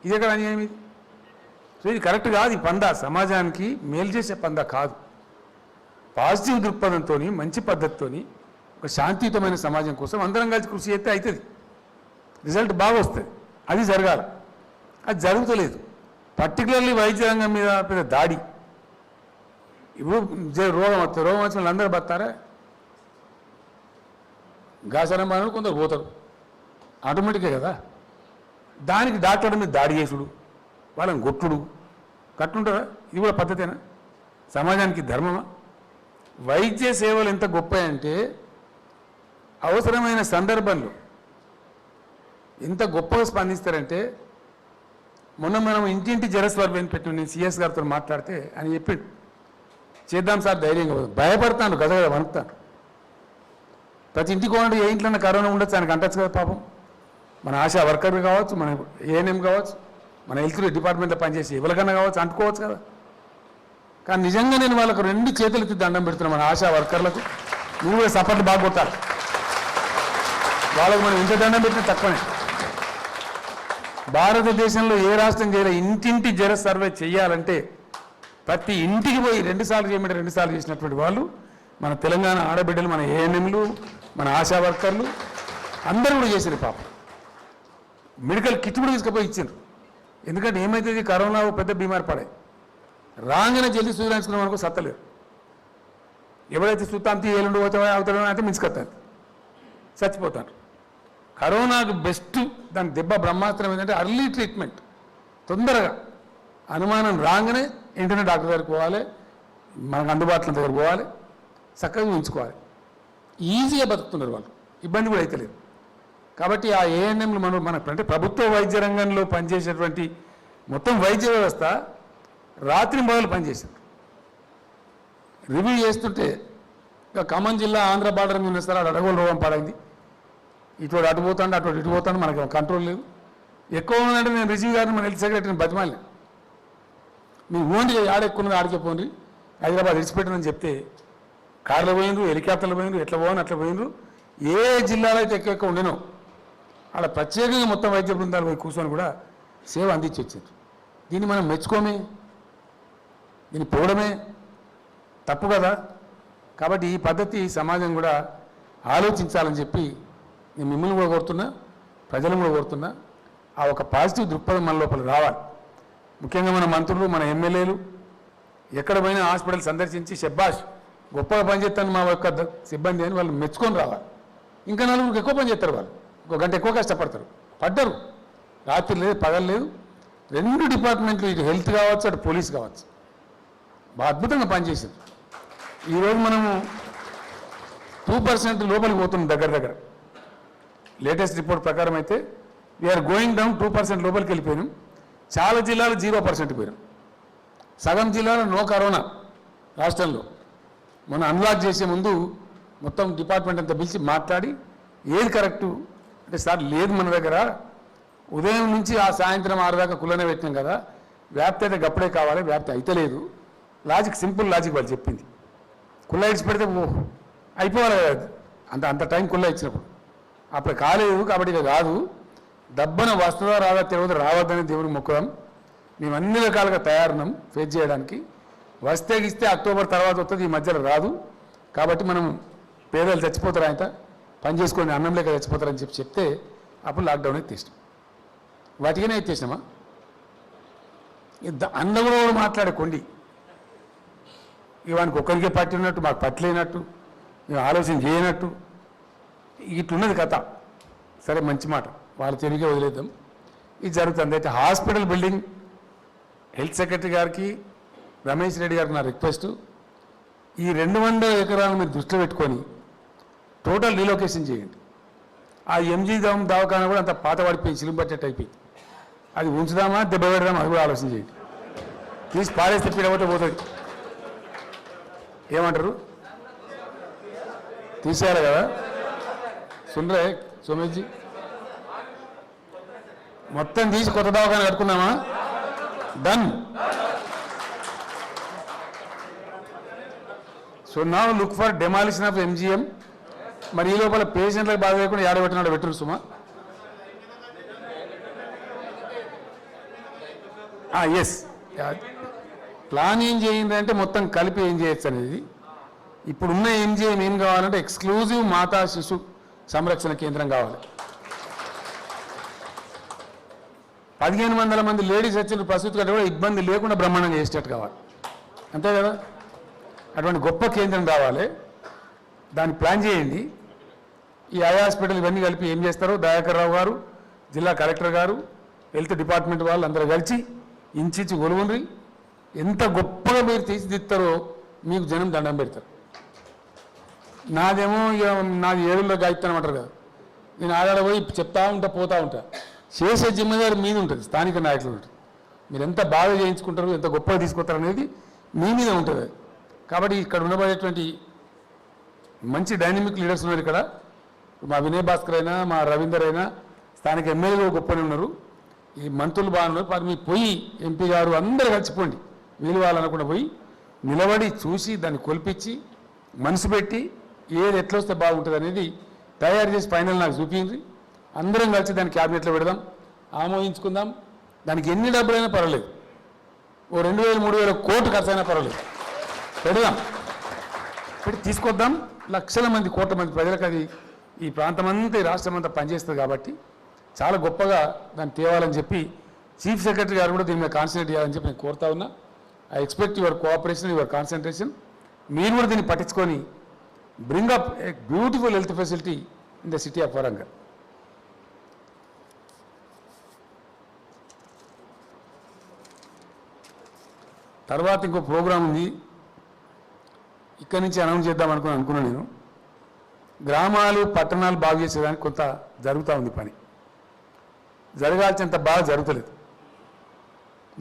ఇది ఎక్కడ అన్యాయం ఇది? సో ఇది కరెక్ట్ కాదు. ఈ పందా సమాజానికి మేలు చేసే పందా కాదు. పాజిటివ్ దృక్పథంతో మంచి పద్ధతితో ఒక శాంతియుతమైన సమాజం కోసం అందరం కలిసి కృషి చేస్తే అవుతుంది, రిజల్ట్ బాగా వస్తుంది. అది జరగాలి, అది జరుగుతలేదు. పర్టికులర్లీ వైద్య రంగం మీద పెద్ద దాడి. ఇప్పుడు రోగం వస్తుంది, రోగం వచ్చిన వాళ్ళు అందరూ బతారా? గాసనం బాగా కొందరు పోతారు, ఆటోమేటిక్గా కదా. దానికి డాక్టర్ల మీద దాడి చేసుడు, వాళ్ళని గొట్టుడు కట్టుంటారా? ఇది కూడా పద్ధతేనా? సమాజానికి ధర్మమా? వైద్య సేవలు ఎంత గొప్ప అంటే అవసరమైన సందర్భంలో ఎంత గొప్పగా స్పందిస్తారంటే, మొన్న మనం ఇంటింటి జరస్వర్వేని పెట్టి నేను సిఎస్ గారితో మాట్లాడితే అని చెప్పిండు, చేద్దాం సార్ ధైర్యంగా. భయపడతాను, గదగద వణుకుతాను. ప్రతి ఇంటికి పోయినట్టు ఏ ఇంట్లో కరోనా ఉండొచ్చు, ఆయనకు అంటచ్చు కదా పాపం. మన ఆశా వర్కర్లు కావచ్చు, మన ఏఎన్ఎం కావచ్చు, మన హెల్త్ డిపార్ట్మెంట్లో పనిచేసి ఎవరికన్నా కావచ్చు, అంటుకోవచ్చు కదా. కానీ నిజంగా నేను వాళ్ళకు 2 చేతులెత్తి దండం పెడుతున్నాను, మన ఆశా వర్కర్లకు. నువ్వు కూడా సపోర్ట్ బాగా కొట్టాలి వాళ్ళకు. మనం ఇంత దండం పెట్టినా తక్కువనే. భారతదేశంలో ఏ రాష్ట్రం చేయాలి? ఇంటింటి జర సర్వే చేయాలంటే ప్రతి ఇంటికి పోయి 2 సార్లు చేయమంటే 2 సార్లు చేసినటువంటి వాళ్ళు మన తెలంగాణ ఆడబిడ్డలు, మన ఏఎన్ఎంలు, మన ఆశా వర్కర్లు అందరూ కూడా చేశారు పాపం. మెడికల్ కిట్ కూడా తీసుకుపోయి ఇచ్చారు. ఎందుకంటే ఏమైతుంది, కరోనా పెద్ద బీమారి పడే రాగానే జల్దీ సూచించుకున్నాం అనుకో సత్తలేరు. ఎవరైతే సుత్తాంతి ఏలుండి అవుతాడో అయితే మించుకొస్తారు, చచ్చిపోతారు. కరోనాకు బెస్ట్ దాని దెబ్బ బ్రహ్మాస్త్రం ఏంటంటే అర్లీ ట్రీట్మెంట్. తొందరగా అనుమానం రాగానే వెంటనే డాక్టర్ దగ్గరికి పోవాలి, మనకు అందుబాటులో దగ్గర పోవాలి, చక్కగా ఉంచుకోవాలి. ఈజీగా బతుకుతున్నారు వాళ్ళు, ఇబ్బంది కూడా అయితే లేదు. కాబట్టి ఆ ఏఎన్ఎంలు మన అంటే ప్రభుత్వ వైద్య రంగంలో పనిచేసేటువంటి మొత్తం వైద్య వ్యవస్థ రాత్రి మొదలు పనిచేసింది. రివ్యూ చేస్తుంటే ఇక ఖమ్మం జిల్లా ఆంధ్ర బార్డర్ మీద సార్ అడగోలు రోగం పాడైంది, ఇటు అటు పోతాడు, అటు ఇటు పోతాడు, మనకు కంట్రోల్ లేదు. ఎక్కువ ఉందంటే నేను రిజీవ్ గారిని మన హెల్త్ సెక్రటరీని బతిమాలి, మీరు ఓన్లీ ఆడెక్కున్నది ఆడికే పోండి, హైదరాబాద్ విడిచిపెట్టనని చెప్తే కార్లో పోయినరు, హెలికాప్టర్లు పోయినరు, ఎట్లా పోవని అట్లా పోయినరు. ఏ జిల్లాలో అయితే ఎక్కువ ఉండేనో అలా ప్రత్యేకంగా మొత్తం వైద్య బృందాలు పోయి కూర్చొని కూడా సేవ అందించి వచ్చింది. దీన్ని మనం మెచ్చుకోమే, దీన్ని పోవడమే తప్పు కదా. కాబట్టి ఈ పద్ధతి సమాజం కూడా ఆలోచించాలని చెప్పి నేను మిమ్మల్ని కూడా కోరుతున్నా, ప్రజలను కూడా కోరుతున్నా. ఆ ఒక పాజిటివ్ దృక్పథం మన లోపల రావాలి. ముఖ్యంగా మన మంత్రులు, మన ఎమ్మెల్యేలు ఎక్కడ పోయినా హాస్పిటల్ సందర్శించి షెబ్బాష్ గొప్పగా పనిచేస్తాను మా యొక్క సిబ్బంది అని వాళ్ళు మెచ్చుకొని రావాలి. ఇంకా 4 ఎక్కువ పని చేస్తారు, వాళ్ళు 1 గంట ఎక్కువ కష్టపడతారు, పడ్డరు, రాత్రి లేదు పగలు లేదు. 2 డిపార్ట్మెంట్లు, ఇటు హెల్త్ కావచ్చు, అటు పోలీస్ కావచ్చు, బాగా అద్భుతంగా పనిచేశారు. ఈరోజు మనము 2% లోపలికి పోతున్నాం దగ్గర. లేటెస్ట్ రిపోర్ట్ ప్రకారం అయితే వీఆర్ గోయింగ్ డౌన్ 2% లోపలికి వెళ్ళిపోయినాం. చాలా జిల్లాలు 0% పోయినాం. సగం జిల్లాలో నో కరోనా రాష్ట్రంలో. మనం అన్లాక్ చేసే ముందు మొత్తం డిపార్ట్మెంట్ అంతా పిలిచి మాట్లాడి ఏది కరెక్టు అంటే, సార్ లేదు మన దగ్గర ఉదయం నుంచి ఆ సాయంత్రం 6 దాకా కుల్లనే పెట్టినాం కదా, వ్యాప్తి అయితే గప్పుడే కావాలి, వ్యాప్తి అయితే లేదు. లాజిక్, సింపుల్ లాజిక్ వాళ్ళు చెప్పింది. కుల్ల ఇచ్చి పెడితే అయిపోవాలి కదా, అంత టైం కుల్ల ఇచ్చినప్పుడు అప్పుడు కాలేదు కాబట్టి ఇక కాదు, దబ్బన వస్తుందా రాదా తెలియదు, రావద్దని దేవునికి మొక్కుదాం. మేము అన్ని రకాలుగా తయారున్నాం ఫేస్ చేయడానికి. వస్తే ఇస్తే అక్టోబర్ తర్వాత వస్తుంది, ఈ మధ్యలో రాదు. కాబట్టి మనం పేదలు చచ్చిపోతారు, ఆయన పని చేసుకొని అన్నం లేక చచ్చిపోతారని చెప్తే అప్పుడు లాక్డౌన్ ఎత్తేసినాం. వాటికనే ఎత్తేసినామా? అన్న కూడా మాట్లాడే కొండి ఇవానికి ఒక్కరికే పట్టి ఉన్నట్టు, మాకు పట్టలేనట్టు, మేము ఆలోచన చేయనట్టు ఇట్లున్నది కథ. సరే, మంచి మాట, వాళ్ళ తిరిగే వదిలేద్దాం. ఇది జరుగుతుంది. అయితే హాస్పిటల్ బిల్డింగ్ హెల్త్ సెక్రటరీ గారికి, రమేష్ రెడ్డి గారికి నా రిక్వెస్ట్, ఈ 200 ఎకరాలను మీరు దృష్టిలో పెట్టుకొని టోటల్ రీలొకేషన్ చేయండి. ఆ ఎంజీ దవాఖానా కూడా అంత పాత పడిపోయి చిలుము పట్టేట్టు అయిపోయింది. అది ఉంచుదామా దెబ్బ పెడదామా అది కూడా ఆలోచన చేయండి. తీసి పారేస్తే పీడబోతే పోతుంది. ఏమంటారు? తీసేయాలి కదా? సుందరే సోమేష్జీ, మొత్తం తీసి కొత్త దవాఖానా కట్టుకున్నామా? Done. So now look for demolition of MGM. మరి ఈ లోపల పేషెంట్లకు బాధ లేకుండా ఏడబెట్టినాడు పెట్టరు సుమా. ఎస్, ప్లాన్ ఏం చేయండి అంటే మొత్తం కలిపి ఏం చేయొచ్చు అనేది. ఇప్పుడున్న ఎంజిఎం ఏం కావాలంటే ఎక్స్క్లూజివ్ మాతా శిశు సంరక్షణ కేంద్రం కావాలి. 1500 మంది లేడీస్ వచ్చిన ప్రసూతి కంటే కూడా ఇబ్బంది లేకుండా బ్రహ్మాండంగా చేసేటట్టు కావాలి. అంతే కదా? అటువంటి గొప్ప కేంద్రం రావాలి. దాన్ని ప్లాన్ చేయండి. ఈ ఐ హాస్పిటల్ ఇవన్నీ కలిపి ఏం చేస్తారో దయాకర్ రావు గారు, జిల్లా కలెక్టర్ గారు, హెల్త్ డిపార్ట్మెంట్ వాళ్ళు అందరూ కలిసి ఇంచి గొలువుండ్రి. ఎంత గొప్పగా మీరు తీర్చిదిస్తారో మీకు జనం దండం పెడతారు. నాదేమో ఇక నాది 7లో గాయత్తానం అంటారు కదా, నేను ఆడాడ పోయి చెప్తా ఉంటా, పోతా ఉంటా. చేసే జిమ్మేదారి మీద ఉంటుంది, స్థానిక నాయకులు ఉంటుంది. మీరు ఎంత బాగా చేయించుకుంటారు, ఎంత గొప్పగా తీసుకొస్తారు అనేది మీ మీద ఉంటుంది. కాబట్టి ఇక్కడ ఉండబడేటువంటి మంచి డైనమిక్ లీడర్స్ ఉన్నారు ఇక్కడ. మా వినయ్ భాస్కర్ అయినా, మా రవీందర్ అయినా, స్థానిక ఎమ్మెల్యేలు గొప్పనే ఉన్నారు, ఈ మంత్రులు బాగున్నారు. మరి మీ పోయి ఎంపీ గారు అందరూ కలిసిపోండి, వీలు వాళ్ళనకుండా పోయి నిలబడి చూసి దాన్ని కొలిపించి మనసు పెట్టి ఏది ఎట్లా వస్తే బాగుంటుంది అనేది తయారు చేసి ఫైనల్ నాకు చూపించి అందరం కలిసి దాన్ని క్యాబినెట్లో పెడదాం, ఆమోదించుకుందాం. దానికి ఎన్ని డబ్బులైనా పర్వాలేదు, ఓ 2000-3000 కోట్లు ఖర్చు అయినా పర్వాలేదు, పెడదాం, పెట్టి తీసుకొద్దాం. లక్షల మంది, కోట్ల మంది ప్రజలకు అది ఈ ప్రాంతం అంతా, ఈ రాష్ట్రం అంతా పనిచేస్తుంది. కాబట్టి చాలా గొప్పగా దాన్ని తేవాలని చెప్పి చీఫ్ సెక్రటరీ గారు కూడా దీని మీద కాన్సన్ట్రేట్ చేయాలని చెప్పి నేను కోరుతా ఉన్నా. I expect your cooperation, your concentration. మీరు కూడా దీన్ని పట్టించుకొని bring up a beautiful health facility in the city of Warangal. తర్వాత ఇంకో ప్రోగ్రాం ఉంది, ఇక్కడి నుంచి అనౌన్స్ చేద్దాం అనుకున్నాను నేను. గ్రామాలు పట్టణాలు బాగు చేసేదానికి కొంత జరుగుతూ ఉంది పని, జరగాల్సినంత బాగా జరుగుతలేదు.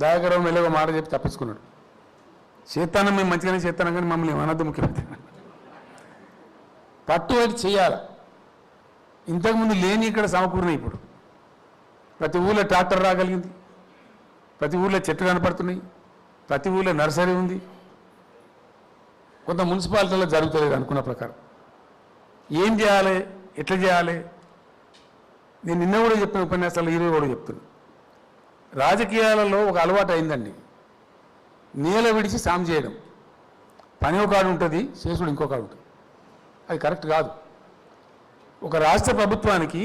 దయాకరం మెల్లగా మాట చెప్పి తప్పించుకున్నాడు. చేస్తానం మేము మంచిగానే చేస్తానం కానీ మమ్మల్ని అనద్దు ముఖ్యమంత్రి. పట్టుబడి చేయాలి. ఇంతకుముందు లేని ఇక్కడ సమకూరినాయి. ఇప్పుడు ప్రతి ఊళ్ళో ట్రాక్టర్ రాగలిగింది, ప్రతి ఊళ్ళో చెట్లు కనపడుతున్నాయి, ప్రతి ఊళ్ళో నర్సరీ ఉంది. కొంత మున్సిపాలిటీలో జరుగుతలేదు అనుకున్న ప్రకారం. ఏం చేయాలి, ఎట్లా చేయాలి? నేను నిన్న కూడా చెప్పిన ఉపన్యాసాలు ఈరోజు కూడా చెప్తున్నాను. రాజకీయాలలో ఒక అలవాటు అయిందండి, నేల విడిచి సాము చేయడం. పని ఒక కాడు ఉంటుంది, చేసుడు ఇంకో కాడు ఉంటుంది. అది కరెక్ట్ కాదు. ఒక రాష్ట్ర ప్రభుత్వానికి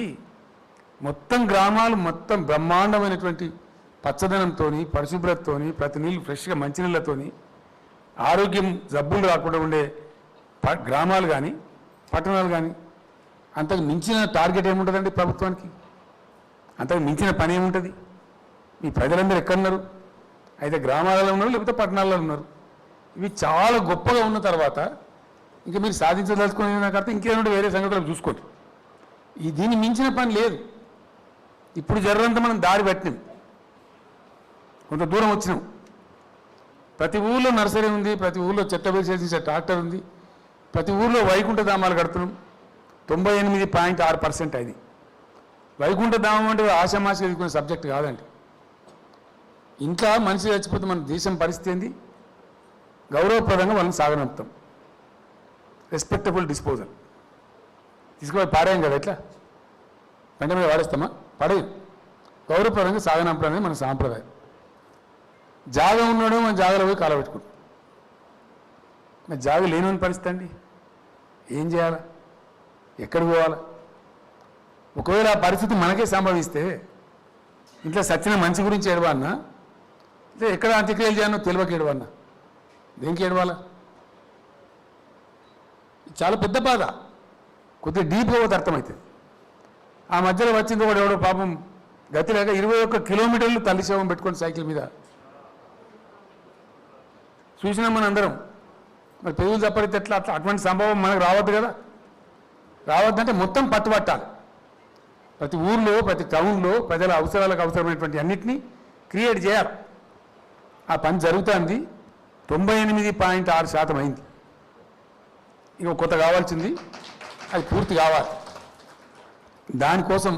మొత్తం గ్రామాలు మొత్తం బ్రహ్మాండమైనటువంటి పచ్చదనంతో, పరిశుభ్రతతో, ప్రతి నీళ్ళు ఫ్రెష్గా మంచినీళ్ళతో, ఆరోగ్యం జబ్బులు రాకుండా ఉండే గ్రామాలు కానీ పట్టణాలు కానీ, అంతకు మించిన టార్గెట్ ఏముంటుందండి ప్రభుత్వానికి? అంతకు మించిన పని ఏముంటుంది? మీ ప్రజలందరూ ఎక్కడున్నారు? అయితే గ్రామాలలో ఉన్నారు, లేకపోతే పట్టణాలలో ఉన్నారు. ఇవి చాలా గొప్పగా ఉన్న తర్వాత ఇంకా మీరు సాధించదలుచుకునే నాకు అర్థం ఇంకేమంటే వేరే సంగతులు చూసుకోండి. దీన్ని మించిన పని లేదు. ఇప్పుడు జర్రంతా మనం దారి పెట్టినాం, కొంత దూరం వచ్చినాం. ప్రతి ఊళ్ళో నర్సరీ ఉంది, ప్రతి ఊళ్ళో చెత్త వేసేసే ట్రాక్టర్ ఉంది, ప్రతి ఊళ్ళో వైకుంఠ ధామాలు కడుతున్నాం. 98.6% అది. వైకుంఠ ధామం అంటే ఆశామాష ఎదుర్కొనే సబ్జెక్ట్ కాదండి. ఇంకా మనిషి చచ్చిపోతే మన దేశం పరిస్థితి ఏంది? గౌరవప్రదంగా వాళ్ళని సాగనంపుతాం. రెస్పెక్టబుల్ డిస్పోజల్ తీసుకుపోయి పారాయం కదా. ఎట్లా పెంట మీద వాడేస్తామా? పడేది. గౌరవప్రదంగా సాగనంపడం అనేది మన సాంప్రదాయం. జాగ ఉన్నాడు మన జాగలో పోయి కాలబెట్టుకుంటాం. మరి జాగ లేని పరిస్థితి అండి, ఏం చేయాలి? ఎక్కడికి పోవాలి? ఒకవేళ ఆ పరిస్థితి మనకే సంభవిస్తే ఇంట్లో సచ్చిన మంచి గురించి ఏడవాలన్నా, లేదా ఎక్కడ అంత్యక్రియలు చేయాలో తెలియక ఏడవాలన్నా? దేనికి ఏడవాలా? చాలా పెద్ద బాధ, కొద్దిగా డీప్గా పోతే అర్థమవుతుంది. ఆ మధ్యలో వచ్చింది కూడా ఎవడో పాపం గతి లేక 21 కిలోమీటర్లు తల్లి శవం పెట్టుకొని సైకిల్ మీద చూసినాం మన అందరం. మరి పెరుగులు తప్పడితే ఎట్లా? అటువంటి సంభవం మనకు రావద్దు కదా. రావద్దంటే మొత్తం పట్టుబట్టాలి. ప్రతి ఊర్లో, ప్రతి టౌన్లో ప్రజల అవసరాలకు అవసరమైనటువంటి అన్నింటినీ క్రియేట్ చేయాలి. ఆ పని జరుగుతుంది. 98.6% అయింది. ఇక కొత్త కావాల్సింది, అది పూర్తి కావాలి. దానికోసం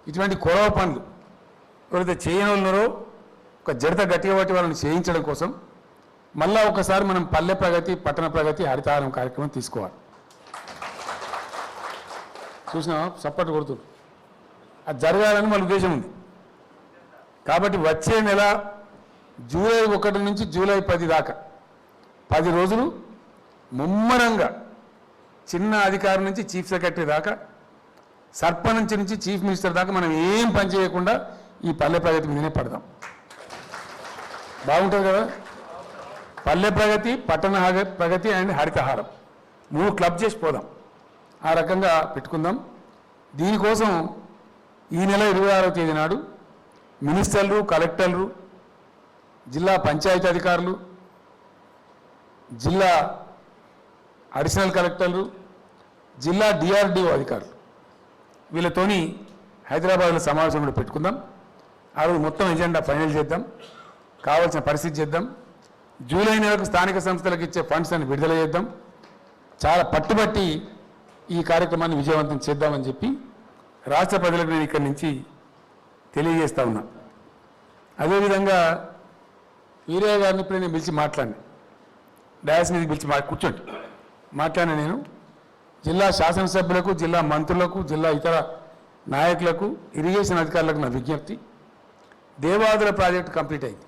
ఇటువంటి కొరవ పనులు ఎవరైతే చేయని ఉన్నారో ఒక జడత గట్టిగా పట్టి వాళ్ళని చేయించడం కోసం మళ్ళా ఒకసారి మనం పల్లె ప్రగతి, పట్టణ ప్రగతి, హరితహారం కార్యక్రమం తీసుకోవాలి. చూసినా సపోర్ట్ కొడుతుంది. అది జరగాలని మన ఉద్దేశం ఉంది. కాబట్టి వచ్చే నెల జూలై 1 నుంచి జూలై 10 దాకా 10 రోజులు ముమ్మరంగా చిన్న అధికారి నుంచి చీఫ్ సెక్రటరీ దాకా, సర్పంచ్ నుంచి చీఫ్ మినిస్టర్ దాకా మనం ఏం పని చేయకుండా ఈ పల్లె ప్రగతి మీదనే పడదాం. బాగుంటుంది కదా? పల్లె ప్రగతి, పట్టణ ప్రగతి అండ్ హరితహారం 3 క్లబ్ చేసి పోదాం. ఆ రకంగా పెట్టుకుందాం. దీనికోసం ఈ నెల 26వ తేదీ నాడు మినిస్టర్లు, కలెక్టర్లు, జిల్లా పంచాయతీ అధికారులు, జిల్లా అడిషనల్ కలెక్టర్లు, జిల్లా డిఆర్డిఓ అధికారులు వీళ్ళతోని హైదరాబాద్లో సమావేశం కూడా పెట్టుకుందాం. ఆ రోజు మొత్తం ఎజెండా ఫైనల్ చేద్దాం, కావాల్సిన పరిస్థితి చేద్దాం. జూలై నెలకు స్థానిక సంస్థలకు ఇచ్చే ఫండ్స్ అని విడుదల చేద్దాం. చాలా పట్టుబట్టి ఈ కార్యక్రమాన్ని విజయవంతం చేద్దామని చెప్పి రాష్ట్ర ప్రజలకు నేను ఇక్కడి నుంచి తెలియజేస్తా ఉన్నా. అదేవిధంగా వీరయ్య గారిని ఇప్పుడు నేను పిలిచి మాట్లాడినా, డయాస్ మీదకి పిలిచి కూర్చోండి మాట్లాడినా. నేను జిల్లా శాసనసభ్యులకు, జిల్లా మంత్రులకు, జిల్లా ఇతర నాయకులకు, ఇరిగేషన్ అధికారులకు నా విజ్ఞప్తి, దేవాదుల ప్రాజెక్టు కంప్లీట్ అయింది.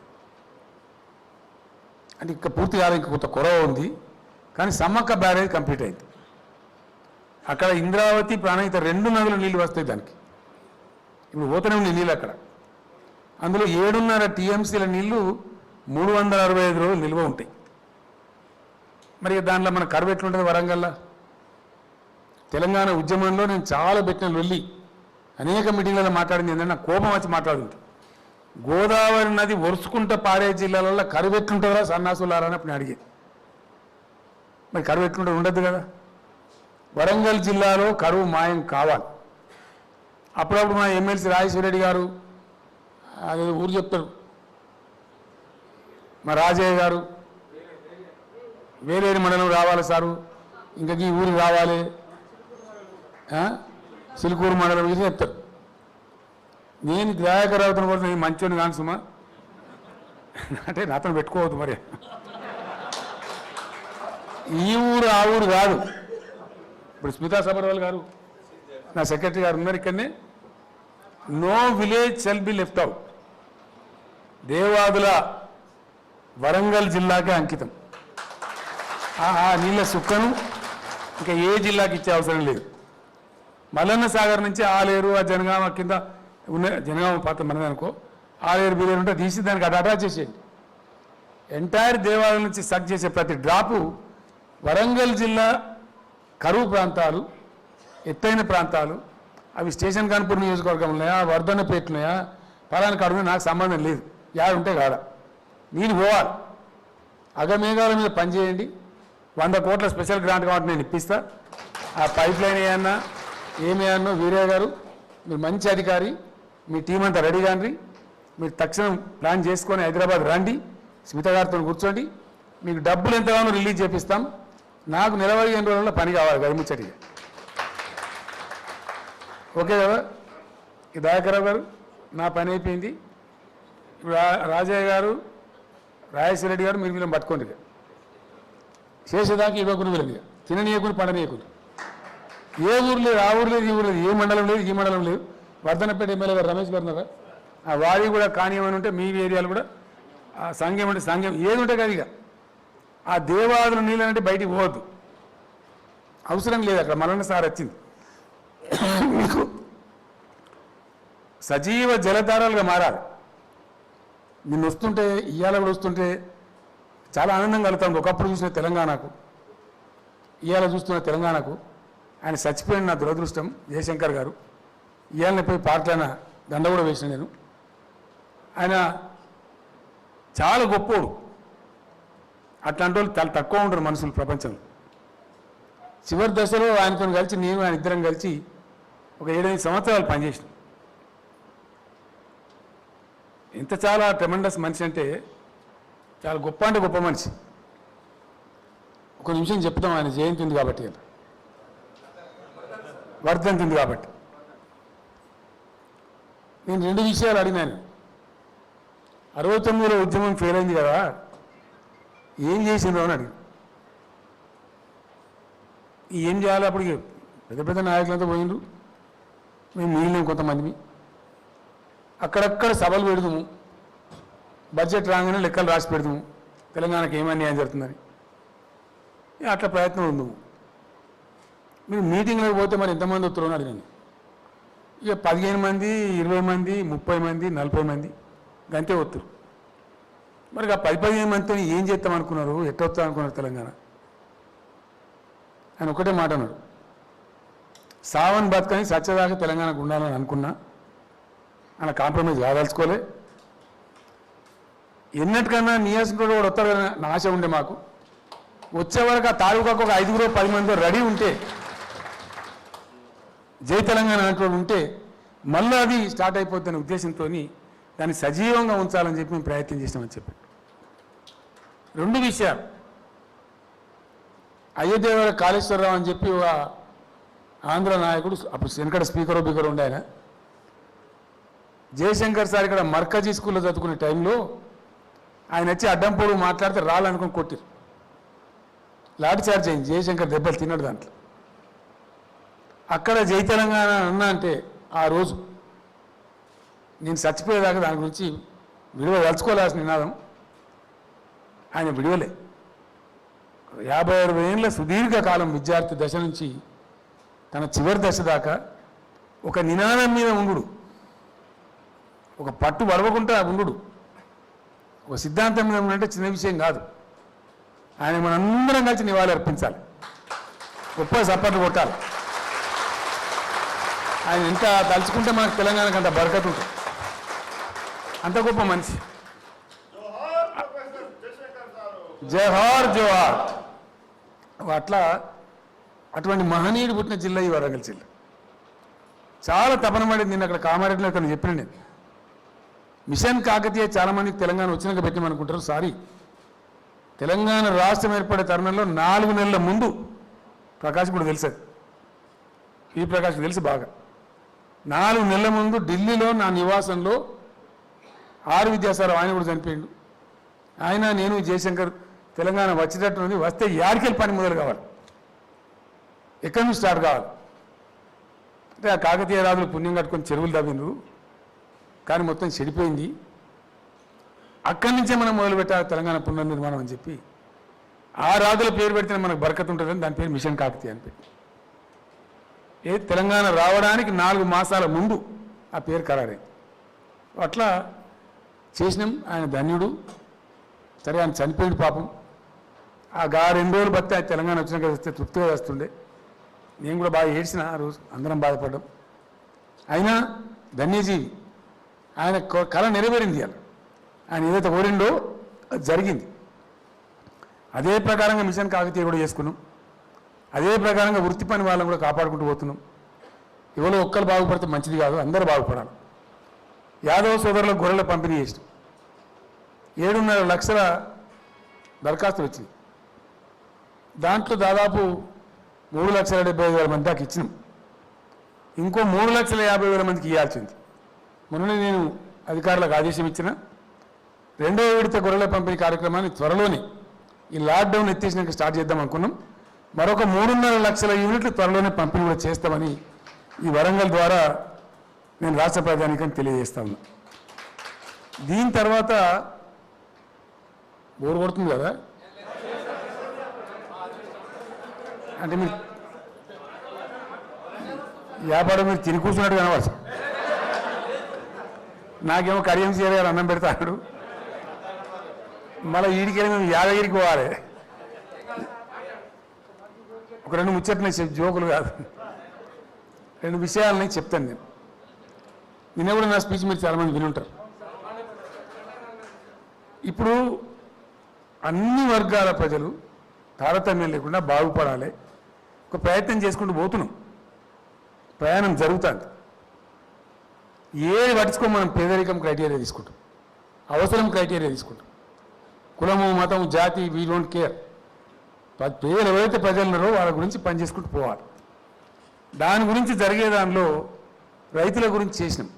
అంటే ఇంకా పూర్తి కాదు, ఇంకా కొంత కొరవ ఉంది. కానీ సమ్మక్క బ్యారేజ్ కంప్లీట్ అయింది. అక్కడ ఇంద్రావతి, ప్రాణహిత 2 నదుల నీళ్ళు వస్తాయి దానికి. ఇప్పుడు పోతూనే ఉంది నీళ్ళు అక్కడ. అందులో 7.5 టీఎంసీల నీళ్లు 365 రోజులు నిల్వ ఉంటాయి. మరి దాంట్లో మన కరువు ఎట్లుంటుంది? వరంగల్లో తెలంగాణ ఉద్యమంలో నేను చాలా పెట్టిన వెళ్ళి అనేక మీటింగ్లలో మాట్లాడింది ఏంటంటే, నాకు కోపం వచ్చి మాట్లాడుతుంది. గోదావరి నది ఒరుసుకుంటూ పారే జిల్లాలలో కరువు ఎట్లుంటుందా సన్నాసులారా అని అప్పుడు అడిగేది. మరి కరువు ఎట్లుంటుంది? ఉండద్దు కదా. వరంగల్ జిల్లాలో కరువు మాయం కావాలి. అప్పుడప్పుడు మా ఎమ్మెల్సీ రాజేశ్వర రెడ్డి గారు అదే ఊరు చెప్తారు, మా రాజయ్య గారు వేరే మండలం రావాలి సారు, ఇంకా ఈ ఊరికి రావాలి, సిలుకూరు మండలం ఇది చెప్తారు. నేను దయాకరావుతున్న కోసం నేను మంచోని కాను సుమా అంటే నాతో పెట్టుకోవద్దు. మరి ఈ ఊరు ఆ ఊరు కాదు. ఇప్పుడు స్మితా సబర్వాల్ గారు నా సెక్రటరీ గారు ఉన్నారు ఇక్కడనే. No village shall be left out. Devadula Warangal జిల్లాకే అంకితం. ఆ నీళ్ళ సుక్కను ఇంకా ఏ జిల్లాకి ఇచ్చే అవసరం లేదు. మల్లన్న సాగర్ నుంచి ఆలేరు, ఆ జనగామ కింద ఉన్న జనగామ పాత్ర మనది అనుకో, ఆలేరు బీలేరు ఉంటే తీసి దానికి అటాచ్ చేసేయండి. ఎంటైర్ దేవాలయం నుంచి సక్ చేసే ప్రతి డ్రాపు వరంగల్ జిల్లా కరువు ప్రాంతాలు, ఎత్తైన ప్రాంతాలు, అవి స్టేషన్ కాన్పూర్ నియోజకవర్గం ఉన్నాయా, వర్ధన్నపేట ఉన్నాయా, పలానా కడుగు నాకు సంబంధం లేదు. యాడ్ ఉంటే కాడ నీళ్ళు పోవాలి. అగమేఘాల మీద పనిచేయండి. 100 కోట్ల స్పెషల్ గ్రాంట్ కాబట్టి నేను ఇప్పిస్తా. ఆ పైప్ లైన్ ఏమన్నా ఏమేయన్నో వీరయ్య గారు మీరు మంచి అధికారి, మీ టీం అంతా రెడీ కాండి. మీరు తక్షణం ప్లాన్ చేసుకొని హైదరాబాద్ రండి, స్మిత గారితో కూర్చోండి. మీకు డబ్బులు ఎంతగానో రిలీజ్ చేపిస్తాం. నాకు నెలవారీ 8 రోజుల్లో పని కావాలి కదా ముచ్చటిగా. ఓకే కదా? ఈ దయాకరావు గారు నా పని అయిపోయింది. ఇప్పుడు రాజయ్య గారు, రాజేశ్వర రెడ్డి గారు మీరు వీళ్ళని పట్టుకోండి. చేసేదాకా ఇవ్వకుండా వీళ్ళని తిననీయకుండా పండనీయకుండా ఏ ఊరు లేదు, ఆ ఊరు లేదు, ఈ ఊరు లేదు, ఏ మండలం లేదు, ఈ మండలం లేదు. వర్ధనపేట ఎమ్మెల్యే గారు రమేష్ గారు ఉన్నారా, ఆ వారి కూడా కానియమని ఉంటే మీ ఏరియాలు కూడా ఆ సంఘం అంటే సంఘం ఏది ఉంటే కాదు. ఇక ఆ దేవాదుల నీళ్ళు అంటే బయటికి పోవద్దు, అవసరం లేదు. అక్కడ మరణ సార్ వచ్చింది మీకు సజీవ జలధారాలుగా మారాలి. నిన్ను వస్తుంటే ఇవాళ కూడా వస్తుంటే చాలా ఆనందం కలుగుతుంది. ఒకప్పుడు చూసిన తెలంగాణకు, ఇవాళ చూస్తున్న తెలంగాణకు. ఆయన చచ్చిపోయిన నా దురదృష్టం. జయశంకర్ గారు ఇవాళ పోయి పార్టీలైన దండ కూడా వేసిన నేను. ఆయన చాలా గొప్పోడు. అట్లాంటి వాళ్ళు చాలా తక్కువ ఉంటారు మనుషులు ప్రపంచంలో. చివరి దశలో ఆయనతో కలిసి నేను ఆయన ఇద్దరం కలిసి ఒక 7-8 సంవత్సరాలు పనిచేసిన. ఎంత చాలా ట్రెమెండస్ మనిషి అంటే చాలా గొప్ప అంటే గొప్ప మనిషి. ఒక నిమిషం చెప్తాం, ఆయన జయంతి ఉంది కాబట్టి, వర్ధంతి ఉంది కాబట్టి. నేను 2 విషయాలు అడిగినాను. 69లో ఉద్యమం ఫెయిల్ అయింది కదా, ఏం చేసిందో అని అడిగి. ఏం చేయాలి అప్పటికి పెద్ద పెద్ద నాయకులంతా పోయిండ్రు, మేము మిగిలినాం కొంతమందిని. అక్కడక్కడ సభలు పెడదాము, బడ్జెట్ రాగానే లెక్కలు రాసి పెడదాము, తెలంగాణకి ఏమీ అన్యాయం జరుగుతుందని. అట్లా ప్రయత్నం ఉంది. మీరు మీటింగ్లోకి పోతే మరి ఎంతమంది వస్తారో అని అడిగాను. ఇక 15 మంది, 20 మంది, 30 మంది, 40 మంది గంతే వస్తారు. మరి ఆ 10-15 మందితో ఏం చేస్తాం అనుకున్నారు, ఎట్లా వస్తాం అనుకున్నారు తెలంగాణ? ఆయన ఒకటే మాట అన్నాడు, సావన్ బతుకని సత్యదాకా తెలంగాణకు ఉండాలని అనుకున్నా, ఆయన కాంప్రమైజ్ కాదలుచుకోలే. ఎన్నటికన్నా నియాసంతో కూడా వస్తారని నా ఆశ ఉండే మాకు. వచ్చే వరకు ఆ తాలూకాకు ఒక 5-10 మంది రెడీ ఉంటే, జై తెలంగాణ అంటూ ఉంటే మళ్ళీ అది స్టార్ట్ అయిపోతున్న ఉద్దేశంతో దాన్ని సజీవంగా ఉంచాలని చెప్పి మేము ప్రయత్నం చేసినామని చెప్పి. 2 విషయాలు. అయోధ్య కాళేశ్వరరావు అని చెప్పి ఒక ఆంధ్ర నాయకుడు, అప్పుడు వెనకడ స్పీకర్ ఉండే ఆయన, జయశంకర్ సార్ ఇక్కడ మర్కజీ స్కూల్లో చదువుకునే టైంలో ఆయన వచ్చి అడ్డం పొడుగు మాట్లాడితే రాళ్ళనుకొని కొట్టిరు. లాఠీ చార్జ్ అయింది, జయశంకర్ దెబ్బలు తిన్నాడు దాంట్లో. అక్కడ జై తెలంగాణ అన్నా అంటే ఆ రోజు నేను చచ్చిపోయేదాకా దాని గురించి విడవదలుచుకోవాల్సిన నినాదం ఆయన విడవలే. 56 ఏళ్ళ సుదీర్ఘకాలం విద్యార్థి దశ నుంచి తన చివరి దశ దాకా ఒక నినాదం మీద ఉండు, ఒక పట్టు వడవకుండా ఉండు, ఒక సిద్ధాంతం మీద ఉండంటే చిన్న విషయం కాదు. ఆయన మనందరం కలిసి నివాళి అర్పించాలి, గొప్ప సపోర్ట్ కొట్టాలి. ఆయన ఎంత తలుచుకుంటే మనకు తెలంగాణకు అంత బరకత్ ఉంటుంది, అంత గొప్ప మనిషి. జోహార్ జోహార్. అట్లా అటువంటి మహనీయుడు పుట్టిన జిల్లా ఈ వరంగల్ జిల్లా. చాలా తపన పడింది. నేను అక్కడ కామారెడ్డిలో అతను చెప్పిన నేను మిషన్ కాకతీయ చాలామందికి తెలంగాణ వచ్చినాక పెట్టామనుకుంటారు. సారీ, తెలంగాణ రాష్ట్రం ఏర్పడే తరుణంలో 4 నెలల ముందు ప్రకాష్ కూడా తెలుసు, ఈ ప్రకాష్ తెలుసు బాగా. 4 నెలల ముందు ఢిల్లీలో నా నివాసంలో ఆర్ విద్యాసారావు, ఆయన కూడా చనిపోయిండు. ఆయన నేను జయశంకర్ తెలంగాణ వచ్చేటట్టు వస్తే యాడికెళ్ళి పని మొదలు కావాలి, ఎక్కడి నుంచి స్టార్ట్ కావాలి అంటే ఆ కాకతీయ రాజులు పుణ్యం కట్టుకొని చెరువులు తవ్విండ్రు, కానీ మొత్తం చెడిపోయింది. అక్కడి నుంచే మనం మొదలు పెట్టాలి తెలంగాణ పునర్నిర్మాణం అని చెప్పి ఆ రాజుల పేరు పెడితే మనకు బరకత్ ఉంటుందని దాని పేరు మిషన్ కాకతీయ అని పెట్టి, తెలంగాణ రావడానికి 4 మాసాల ముందు ఆ పేరు ఖరారైంది. అట్లా చేసినాం. ఆయన ధన్యుడు. సరే, ఆయన చనిపోయింది పాపం. ఆ 2 రోజులు బట్టి ఆయన తెలంగాణ వచ్చినాక వస్తే తృప్తిగా వస్తుండే. నేను కూడా బాగా ఏడ్చిన ఆ రోజు, అందరం బాధపడ్డాం. అయినా ధన్యజీవి, ఆయన కళ నెరవేరింది. ఆయన ఏదైతే కోరిండో అది జరిగింది. అదే ప్రకారంగా మిషన్ కాకతీయ కూడా చేసుకున్నాం. అదే ప్రకారంగా వృత్తి పని వాళ్ళని కూడా కాపాడుకుంటూ పోతున్నాం. ఎవరో ఒక్కరు బాగుపడితే మంచిది కాదు, అందరూ బాగుపడాలి. యాదవ సోదరులకు గొర్రెల పంపిణీ చేసినాం. 7.5 లక్షల దరఖాస్తులు వచ్చినాయి. దాంట్లో దాదాపు 3,75,000 మంది దాకా ఇచ్చినాం. ఇంకో 3,50,000 మందికి ఇవ్వాల్సింది. మొన్ననే నేను అధికారులకు ఆదేశం ఇచ్చిన 2వ విడత గొర్రెల పంపిణీ కార్యక్రమాన్ని త్వరలోనే ఈ లాక్డౌన్ ఎత్తేసినాక స్టార్ట్ చేద్దాం అనుకున్నాం. మరొక 3.5 లక్షల యూనిట్లు త్వరలోనే పంపిణీ కూడా చేస్తామని ఈ వరంగల్ ద్వారా నేను రాష్ట్ర ప్రధానికని తెలియజేస్తా ఉన్నా. దీని తర్వాత బోరు కొడుతుంది కదా, అంటే మీరు వ్యాపారం మీరు తిని కూర్చున్నట్టు కనవచ్చు. నాకేమో కడియం సీఆర్ గారు అన్నం పెడతాడు, మళ్ళీ ఈడికి మేము యాదగిరికి పోవాలి. ఒక 2 ముచ్చట్లని జోకులు కాదు, 2 విషయాలని చెప్తాను నేను. నిన్న కూడా నా స్పీచ్ మీరు చాలామంది వినుంటారు. ఇప్పుడు అన్ని వర్గాల ప్రజలు తారతమ్యం లేకుండా బాగుపడాలి ఒక ప్రయత్నం చేసుకుంటూ పోతున్నాం. ప్రయాణం జరుగుతుంది. ఏది పట్టించుకో మనం పేదరికం క్రైటీరియా తీసుకుంటాం, అవసరం క్రైటీరియా తీసుకుంటాం. కులము మతం జాతి వీ డోంట్ కేర్. పేదలు ఎవరైతే ప్రజలు ఉన్నారో వాళ్ళ గురించి పనిచేసుకుంటూ పోవాలి. దాని గురించి జరిగే దానిలో రైతుల గురించి చేసినాం.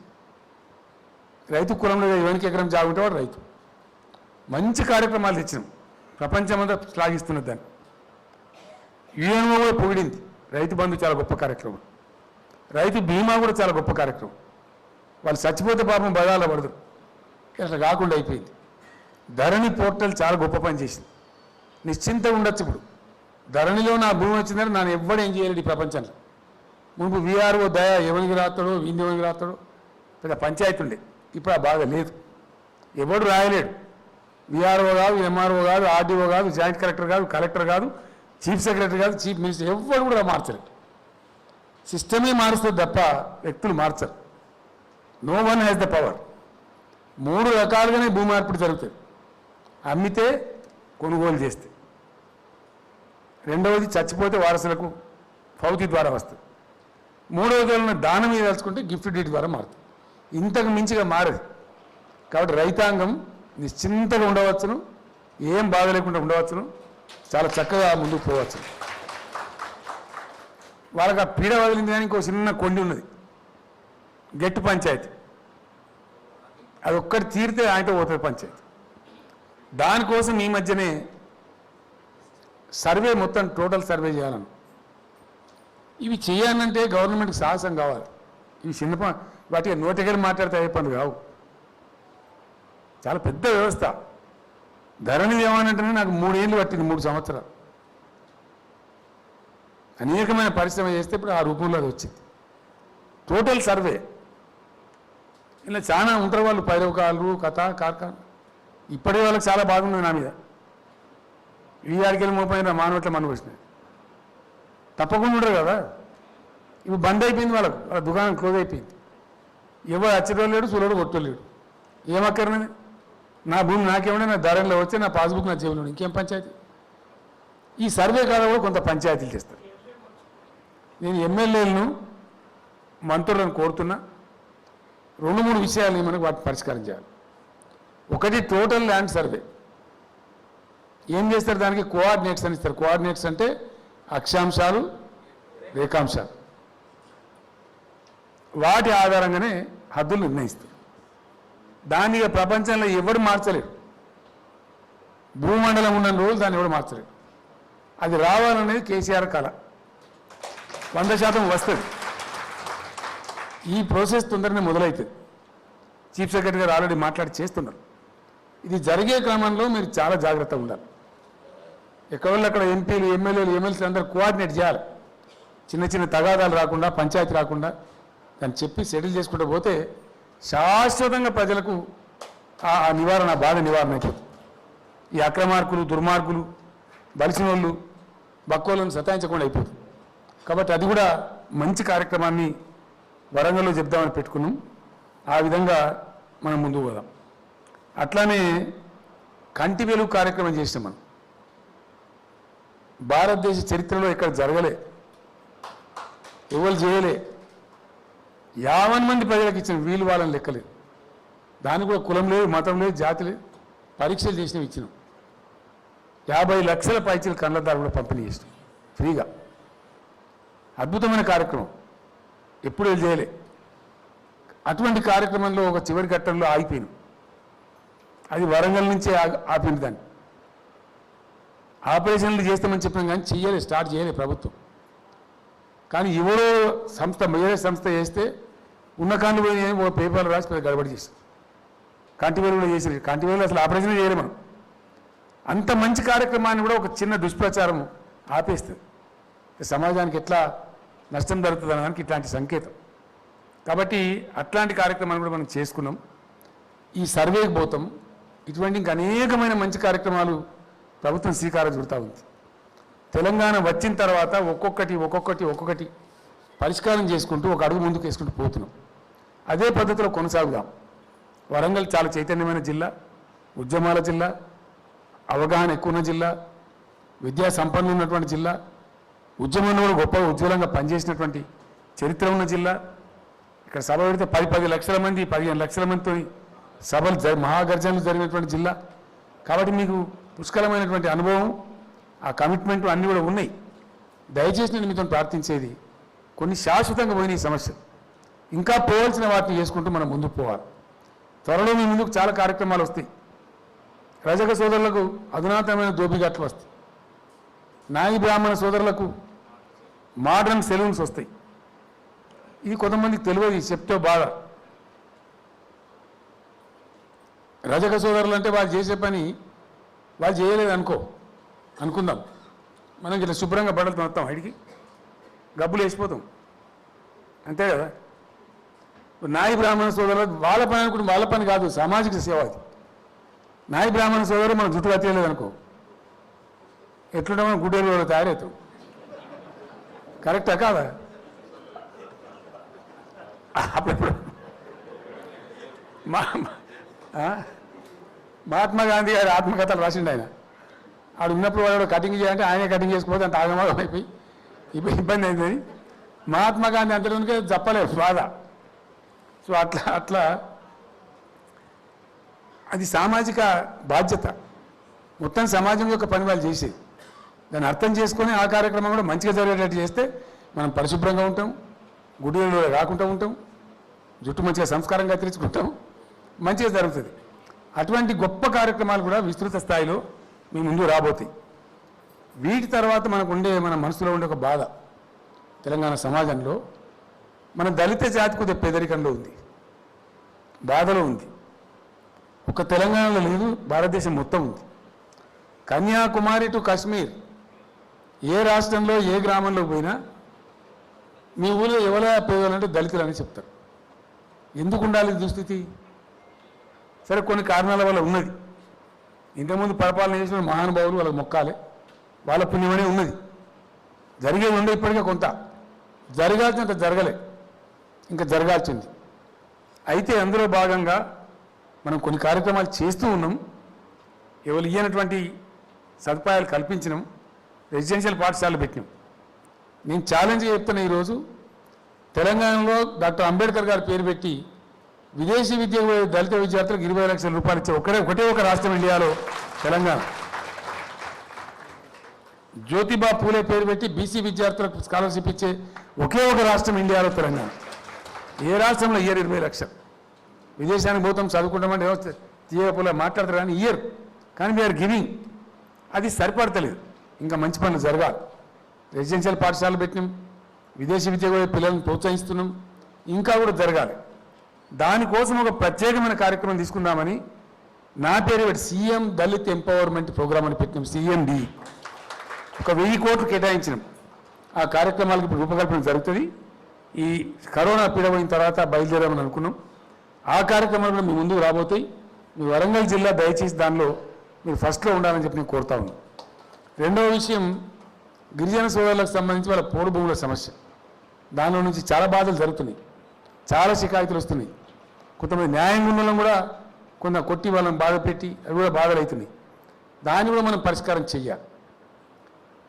రైతు కులంలో ఎవరికి ఎకరం జాగుంటే వాడు రైతు. మంచి కార్యక్రమాలు తెచ్చినాం, ప్రపంచమంతా శ్లాఘిస్తున్నది దాన్ని. యుఎన్ఓ కూడా పొగిడింది. రైతు బంధు చాలా గొప్ప కార్యక్రమం, రైతు బీమా కూడా చాలా గొప్ప కార్యక్రమం. వాళ్ళు చచ్చిపోతే పాపం బదాల పడదు, అట్లా కాకుండా అయిపోయింది. ధరణి పోర్టల్ చాలా గొప్ప పని చేసింది. నిశ్చింతగా ఉండొచ్చు. ఇప్పుడు ధరణిలో నా భూమి వచ్చిందని నన్ను ఎవ్వడు ఏం చేయలేడు ఈ ప్రపంచంలో. ముందు వీఆర్ఓ దయ ఎవరికి రాస్తాడో వీంది ఎవరికి రాస్తాడో పెద్ద పంచాయతీ ఉండే. ఇప్పుడు ఆ బాధ లేదు, ఎవడు రాయలేడు. వీఆర్ఓ కాదు, ఎంఆర్ఓ కాదు, ఆర్డీఓ కాదు, జాయింట్ కలెక్టర్ కాదు, కలెక్టర్ కాదు, చీఫ్ సెక్రటరీ కాదు, చీఫ్ మినిస్టర్, ఎవరు కూడా మార్చలేదు. సిస్టమే మారుస్తుంది తప్ప వ్యక్తులు మార్చరు. No one has the power. 3 రకాలుగానే భూ మార్పిడి జరుగుతుంది. అమ్మితే, కొనుగోలు చేస్తే, రెండవది చచ్చిపోతే వారసులకు ఫౌతి ద్వారా వస్తుంది, మూడవది దానం మీద తలుచుకుంటే గిఫ్ట్ డీడ్ ద్వారా మారుతుంది. ఇంతకు మించిగా మారదు. కాబట్టి రైతాంగం నిశ్చింతగా ఉండవచ్చును, ఏం బాధ లేకుండా ఉండవచ్చును, చాలా చక్కగా ముందుకు పోవచ్చు. వాళ్ళకి ఆ పీడ వదిలింది. కానీ ఇంకో చిన్న కొండి ఉన్నది, గట్టి పంచాయతీ. అది ఒక్కటి తీరితే ఆయనతో పోతుంది పంచాయతీ. దానికోసం ఈ మధ్యనే సర్వే, మొత్తం టోటల్ సర్వే చేయాలను. ఇవి చేయాలంటే గవర్నమెంట్కి సాహసం కావాలి. ఇవి చిన్న వాటికి నోటికెళ్ళి మాట్లాడితే అయ్యే పనులు కావు. చాలా పెద్ద వ్యవస్థ. ధరణి ఏమనంటేనే నాకు 3 ఏళ్ళు పట్టింది, 3 సంవత్సరాలు. అనేకమైన పరిశ్రమ చేస్తే ఇప్పుడు ఆ రూపంలో అది వచ్చింది. టోటల్ సర్వే ఇలా చాలా ఉంటారు వాళ్ళు, పైరవకాలు, కథ, కార్ఖాన. ఇప్పటి వాళ్ళకి చాలా బాగుంది నా మీద. ఈ ఆడికెళ్ళి మోపైన మానవట్ల మనం వచ్చినాయి. తప్పకుండా ఉండరు కదా. ఇప్పుడు బంద్ అయిపోయింది వాళ్ళకు, వాళ్ళ దుకాణం క్లోజ్ అయిపోయింది. ఎవరు అచ్చడం లేడు, చూడడు, కొట్టలేడు. ఏమక్కర్నది? నా భూమి నాకేమన్నా, నా ధరలో వచ్చి నా పాస్బుక్ నా జేబులో, ఇంకేం పంచాయతీ? ఈ సర్వే కాలం కూడా కొంత పంచాయతీలు చేస్తారు. నేను ఎమ్మెల్యేలను, మంత్రులను కోరుతున్నా, 2-3 విషయాలు మనకు వాటిని పరిష్కారం చేయాలి. ఒకటి టోటల్ ల్యాండ్ సర్వే. ఏం చేస్తారు? దానికి కోఆర్డినేట్స్ అని ఇస్తారు. కోఆర్డినేట్స్ అంటే అక్షాంశాలు, రేఖాంశాలు. వాటి ఆధారంగానే హద్దులు నిర్ణయిస్తారు. దాన్ని ప్రపంచంలో ఎవరు మార్చలేరు. భూమండలం ఉన్న రోజులు దాన్ని ఎవరు మార్చలేరు. అది రావాలనేది కేసీఆర్ కళ. 100% వస్తుంది. ఈ ప్రాసెస్ తొందరనే మొదలవుతుంది. చీఫ్ సెక్రటరీ గారు ఆల్రెడీ మాట్లాడి చేస్తున్నారు. ఇది జరిగే క్రమంలో మీరు చాలా జాగ్రత్తగా ఉండాలి. ఎక్కడక్కడ ఎంపీలు, ఎమ్మెల్యేలు, ఎమ్మెల్సీలు అందరూ కోఆర్డినేట్ చేయాలి. చిన్న చిన్న తగాదాలు రాకుండా, పంచాయతీ రాకుండా దాన్ని చెప్పి సెటిల్ చేసుకుంటూ పోతే శాశ్వతంగా ప్రజలకు ఆ నివారణ, బాధ నివారణ అయిపోతుంది. ఈ అక్రమార్కులు, దుర్మార్గులు, బలిసిన వాళ్ళు, బక్కోళ్ళను సతాయించకుండా అయిపోతుంది. కాబట్టి అది కూడా మంచి కార్యక్రమాన్ని వరంగల్లో చెప్దామని పెట్టుకున్నాం. ఆ విధంగా మనం ముందుకు పోదాం. అట్లానే కంటి వెలుగు కార్యక్రమం చేసినాం. మనం భారతదేశ చరిత్రలో ఇక్కడ జరగలే, ఎవరు చేయలే. 50 మంది ప్రజలకు ఇచ్చిన వీలు వాళ్ళని లెక్కలేదు. దానికి కూడా కులం లేదు, మతం లేదు, జాతి లేదు. పరీక్షలు చేసినవి ఇచ్చినాం. 50 లక్షల పైచీలు కళ్ళద్దాలు కూడా పంపిణీ చేసినాం ఫ్రీగా. అద్భుతమైన కార్యక్రమం, ఎప్పుడు చేయలే. అటువంటి కార్యక్రమంలో ఒక చివరి ఘట్టంలో ఆగిపోయింది. అది వరంగల్ నుంచే ఆపింది. దాన్ని ఆపరేషన్లు చేస్తామని చెప్పినాం కానీ చెయ్యలేదు, స్టార్ట్ చేయలేదు ప్రభుత్వం. కానీ ఎవరో సంస్థ వేరే సంస్థ చేస్తే ఉన్న కాంటి పోయి ఓ పేపర్లు రాసి పెద్ద గడబడి చేస్తారు. కంటివేలు కూడా చేసేది, కంటివేలు అసలు ఆపరేషన్ చేయలేదు మనం. అంత మంచి కార్యక్రమాన్ని కూడా ఒక చిన్న దుష్ప్రచారం ఆపేస్తుంది. సమాజానికి ఎట్లా నష్టం జరుగుతుంది అనడానికి ఇట్లాంటి సంకేతం. కాబట్టి అట్లాంటి కార్యక్రమాన్ని కూడా మనం చేసుకున్నాం. ఈ సర్వేకి పోతాం. ఇటువంటి ఇంకా అనేకమైన మంచి కార్యక్రమాలు ప్రభుత్వం శ్రీకారం చుడతా ఉంది. తెలంగాణ వచ్చిన తర్వాత ఒక్కొక్కటి పరిష్కారం చేసుకుంటూ ఒక అడుగు ముందుకు వేసుకుంటూ పోతున్నాం. అదే పద్ధతిలో కొనసాగుదాం. వరంగల్ చాలా చైతన్యమైన జిల్లా, ఉద్యమాల జిల్లా, అవగాహన ఎక్కువ ఉన్న జిల్లా, విద్యా సంపన్నం ఉన్నటువంటి జిల్లా, ఉద్యమంలో కూడా గొప్పగా ఉజ్వలంగా పనిచేసినటువంటి చరిత్ర ఉన్న జిల్లా. ఇక్కడ సభ పెడితే 10 లక్షల మంది 15 లక్షల మందితో సభలు మహాగర్జనలు జరిగినటువంటి జిల్లా. కాబట్టి మీకు పుష్కలమైనటువంటి అనుభవం, ఆ కమిట్మెంట్ అన్నీ కూడా ఉన్నాయి. దయచేసి నేను మీతో ప్రార్థించేది, కొన్ని శాశ్వతంగా పోయిన ఈ సమస్యలు ఇంకా పోవాల్సిన వాటిని చేసుకుంటూ మనం ముందుకు పోవాలి. త్వరలో మీ ముందుకు చాలా కార్యక్రమాలు వస్తాయి. రజక సోదరులకు అధునాతనమైన దోపిఘాట్లు వస్తాయి. నాయి బ్రాహ్మణ సోదరులకు మోడర్న్ సెలూన్స్ వస్తాయి. ఇది కొంతమందికి తెలియదు, చెప్తే బాధ. రజక సోదరులు అంటే వాళ్ళు చేసే పని వాళ్ళు చేయలేదు అనుకుందాం. మనం ఇట్లా శుభ్రంగా బట్టలతో వస్తాం, హైడికి గబ్బులు వేసిపోతాం, అంతే కదా. నాయి బ్రాహ్మణ సోదరులు వాళ్ళ పని అనుకుంటే వాళ్ళ పని కాదు, సామాజిక సేవ అది. నాయి బ్రాహ్మణ సోదరులు మనం జుట్టు కట్టలేదు అనుకో, ఎట్లుంటే మనం గుడ్డేలు తయారవుతాం. కరెక్టా కాదా? అప్పుడప్పుడు మహాత్మా గాంధీ గారి ఆత్మకథలు రాసిండు ఆయన. ఆడు ఉన్నప్పుడు వాడు కటింగ్ చేయాలంటే ఆయనే కటింగ్ చేసుకోకపోతే అంత ఆగమాగం అయిపోయి ఇబ్బంది అయింది. మహాత్మా గాంధీ అంతలోనికే చెప్పలేదు బాధ. సో అట్లా అది సామాజిక బాధ్యత. మొత్తం సమాజం యొక్క పని వాళ్ళు చేసేది. దాన్ని అర్థం చేసుకొని ఆ కార్యక్రమం కూడా మంచిగా జరిగేటట్టు చేస్తే మనం పరిశుభ్రంగా ఉంటాం, గుడిలో రాకుండా ఉంటాం, జుట్టు మంచిగా సంస్కారంగా తెచ్చుకుంటాం, మంచిగా జరుగుతుంది. అటువంటి గొప్ప కార్యక్రమాలు కూడా విస్తృత స్థాయిలో మీ ముందు రాబోతాయి. వీటి తర్వాత మన మనసులో ఉండే ఒక బాధ, తెలంగాణ సమాజంలో మన దళిత జాతి కొద్దిగా పేదరికంలో ఉంది, బాధలో ఉంది. ఒక తెలంగాణలో లేదు, భారతదేశం మొత్తం ఉంది. కన్యాకుమారి టు కాశ్మీర్, ఏ రాష్ట్రంలో ఏ గ్రామంలో పోయినా మీ ఊళ్ళో ఎవరో పేదలంటే దళితులు అని చెప్తారు. ఎందుకు ఉండాలి దుస్థితి? సరే, కొన్ని కారణాల వల్ల ఉన్నది. ఇంతకుముందు పరిపాలన చేసిన మహానుభావులు వాళ్ళకి మొక్కాలి, వాళ్ళ పుణ్యమనే ఉన్నది. జరిగేది ఉండే ఇప్పటికే కొంత, జరగాల్సినంత జరగలే, ఇంకా జరగాల్సింది. అయితే అందులో భాగంగా మనం కొన్ని కార్యక్రమాలు చేస్తూ ఉన్నాం. ఎవరు ఇయ్యనటువంటి సదుపాయాలు కల్పించినాం. రెసిడెన్షియల్ పాఠశాలలు పెట్టినాం. నేను ఛాలెంజ్ చెప్తున్నా, ఈరోజు తెలంగాణలో డాక్టర్ అంబేద్కర్ గారి పేరు పెట్టి విదేశీ విద్య దళిత విద్యార్థులకు 20 లక్షల రూపాయలు ఇచ్చే ఒకటే ఒక రాష్ట్రం ఇండియాలో తెలంగాణ. జ్యోతిబా పూలే పేరు పెట్టి బీసీ విద్యార్థులకు స్కాలర్షిప్ ఇచ్చే ఒకే ఒక రాష్ట్రం ఇండియాలో తెలంగాణ. ఏ రాష్ట్రంలో ఇయర్ 20 లక్షలు. విదేశానికి పోతాం, చదువుకుంటామంటే తీయపుల మాట్లాడతారు కానీ ఇయర్, కానీ వీఆర్ గివింగ్. అది సరిపడతలేదు, ఇంకా మంచి పనులు జరగాలి. రెసిడెన్షియల్ పాఠశాలలు పెట్టినాం, విదేశీ విద్య కూడా పిల్లలను ప్రోత్సహిస్తున్నాం, ఇంకా కూడా జరగాలి. దానికోసం ఒక ప్రత్యేకమైన కార్యక్రమం తీసుకుందామని నా పేరు పెట్టి సీఎం దళిత్ ఎంపవర్మెంట్ ప్రోగ్రామ్ అని పెట్టినాం, CMD. ఒక 1000 కోట్లు కేటాయించినాం. ఆ కార్యక్రమాలకు ఇప్పుడు రూపకల్పన జరుగుతుంది. ఈ కరోనా పీడపోయిన తర్వాత బయలుదేరామని అనుకున్నాం. ఆ కార్యక్రమాలు కూడా మీ ముందుకు రాబోతాయి. మీ వరంగల్ జిల్లా దయచేసి దానిలో మీరు ఫస్ట్లో ఉండాలని చెప్పి నేను కోరుతా ఉన్నాను. రెండవ విషయం, గిరిజన సోదరులకు సంబంధించి వాళ్ళ పోడు భూముల సమస్య. దానిలో నుంచి చాలా బాధలు జరుగుతున్నాయి, చాలా షికాయతులు వస్తున్నాయి. కొంతమంది న్యాయంగా ఉన్న వాళ్ళని కూడా కొంత కొట్టి వాళ్ళని బాధ పెట్టి అవి కూడా బాధలు అవుతున్నాయి. దాన్ని కూడా మనం పరిష్కారం చెయ్యాలి.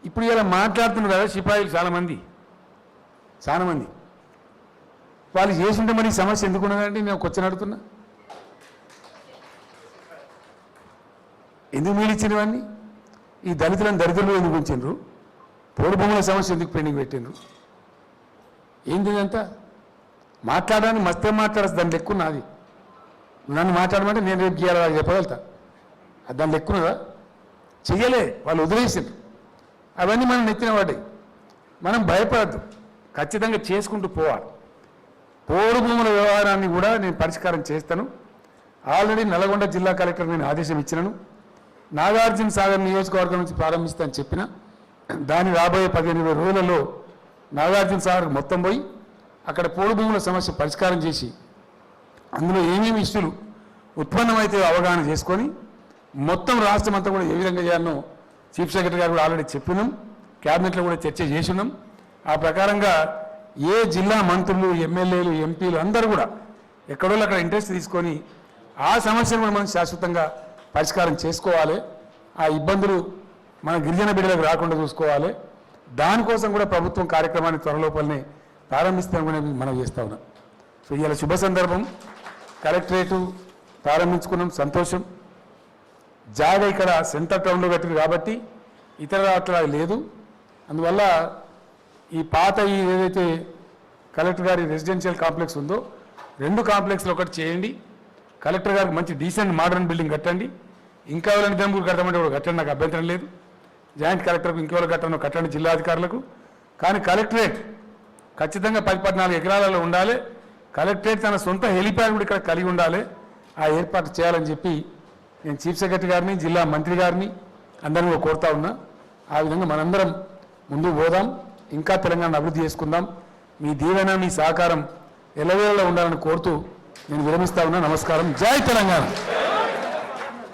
ఇప్పుడు ఇలా మాట్లాడుతున్నారు కదా సిపాయిలు చాలామంది వాళ్ళు చేస్తుంటే మరి సమస్య ఎందుకు ఉన్నదంటే నేను క్వశ్చన్ అడుగుతున్నా. ఎందుకు మీరు ఇచ్చినవన్నీ? ఈ దళితులను దరిద్రంలో ఎందుకు ఉంచారు? పోడు భూముల సమస్య ఎందుకు పెండింగ్ పెట్టిండ్రు? ఏంది ఇదంతా? మాట్లాడడానికి మస్తే మాట్లాడచ్చు, దాని లెక్కున్నది. నన్ను మాట్లాడమంటే నేను రేపు గీయాలి చెప్పగలుగుతా, దాని లెక్కున్నదా? చెయ్యలే, వాళ్ళు వదిలేసారు. అవన్నీ మనం నెత్తిన పడ్డాయి. మనం భయపడద్దు, ఖచ్చితంగా చేసుకుంటూ పోవాలి. పోడు భూముల వ్యవహారాన్ని కూడా నేను పరిష్కారం చేస్తాను. ఆల్రెడీ నల్గొండ జిల్లా కలెక్టర్ నేను ఆదేశం ఇచ్చినాను. నాగార్జున సాగర్ నియోజకవర్గం నుంచి ప్రారంభిస్తానని చెప్పిన దాని రాబోయే 15-20 రోజులలో నాగార్జున సాగర్ మొత్తం పోయి అక్కడ పోడు భూముల సమస్య పరిష్కారం చేసి అందులో ఏమేమి ఇష్యూలు ఉత్పన్నమైతే అవగాహన చేసుకొని మొత్తం రాష్ట్రం అంతా కూడా ఏ విధంగా చేయాలనో చీఫ్ సెక్రటరీ గారు కూడా ఆల్రెడీ చెప్పినాం. క్యాబినెట్లో కూడా చర్చ చేసినాం. ఆ ప్రకారంగా ఏ జిల్లా మంత్రులు, ఎమ్మెల్యేలు, ఎంపీలు అందరూ కూడా ఎక్కడో అక్కడ ఇంట్రెస్ట్ తీసుకొని ఆ సమస్యను కూడా మనం శాశ్వతంగా పరిష్కారం చేసుకోవాలి. ఆ ఇబ్బందులు మన గిరిజన బిడ్డలకు రాకుండా చూసుకోవాలి. దానికోసం కూడా ప్రభుత్వం కార్యక్రమాన్ని త్వరలోపలనే ప్రారంభిస్తామని మనం చేస్తా ఉన్నాం. సో ఇవాళ శుభ సందర్భం, కలెక్టరేటు ప్రారంభించుకున్నాం, సంతోషం. జాగా ఇక్కడ సెంటర్ టౌన్లో కట్టింది కాబట్టి ఇతర అట్లా లేదు. అందువల్ల ఈ పాత ఈ ఏదైతే కలెక్టర్ గారి రెసిడెన్షియల్ కాంప్లెక్స్ ఉందో 2 కాంప్లెక్స్లు ఒకటి చేయండి. కలెక్టర్ గారికి మంచి డీసెంట్ మోడర్న్ బిల్డింగ్ కట్టండి. ఇంకా ఎవరైనా దంబూరు కట్టమంటే కూడా కట్టండి, నాకు అభ్యంతరం లేదు. జాయింట్ కలెక్టర్కు ఇంకెవరు కట్టండి జిల్లా అధికారులకు. కానీ కలెక్టరేట్ ఖచ్చితంగా 10-14 ఎకరాలలో ఉండాలి. కలెక్టరేట్ తన సొంత హెలిప్యాడ్ కూడా ఇక్కడ కలిగి ఉండాలి. ఆ ఏర్పాటు చేయాలని చెప్పి నేను చీఫ్ సెక్రటరీ గారిని, జిల్లా మంత్రి గారిని అందరినీ కూడా కోరుతా ఉన్నా. ఆ విధంగా మనందరం ముందుకు పోదాం, ఇంకా తెలంగాణ అభివృద్ధి చేసుకుందాం. మీ దీవెన, మీ సహకారం ఎల్లవేళలా ఉండాలని కోరుతూ నేను విరమిస్తా ఉన్నా. నమస్కారం. జై తెలంగాణ.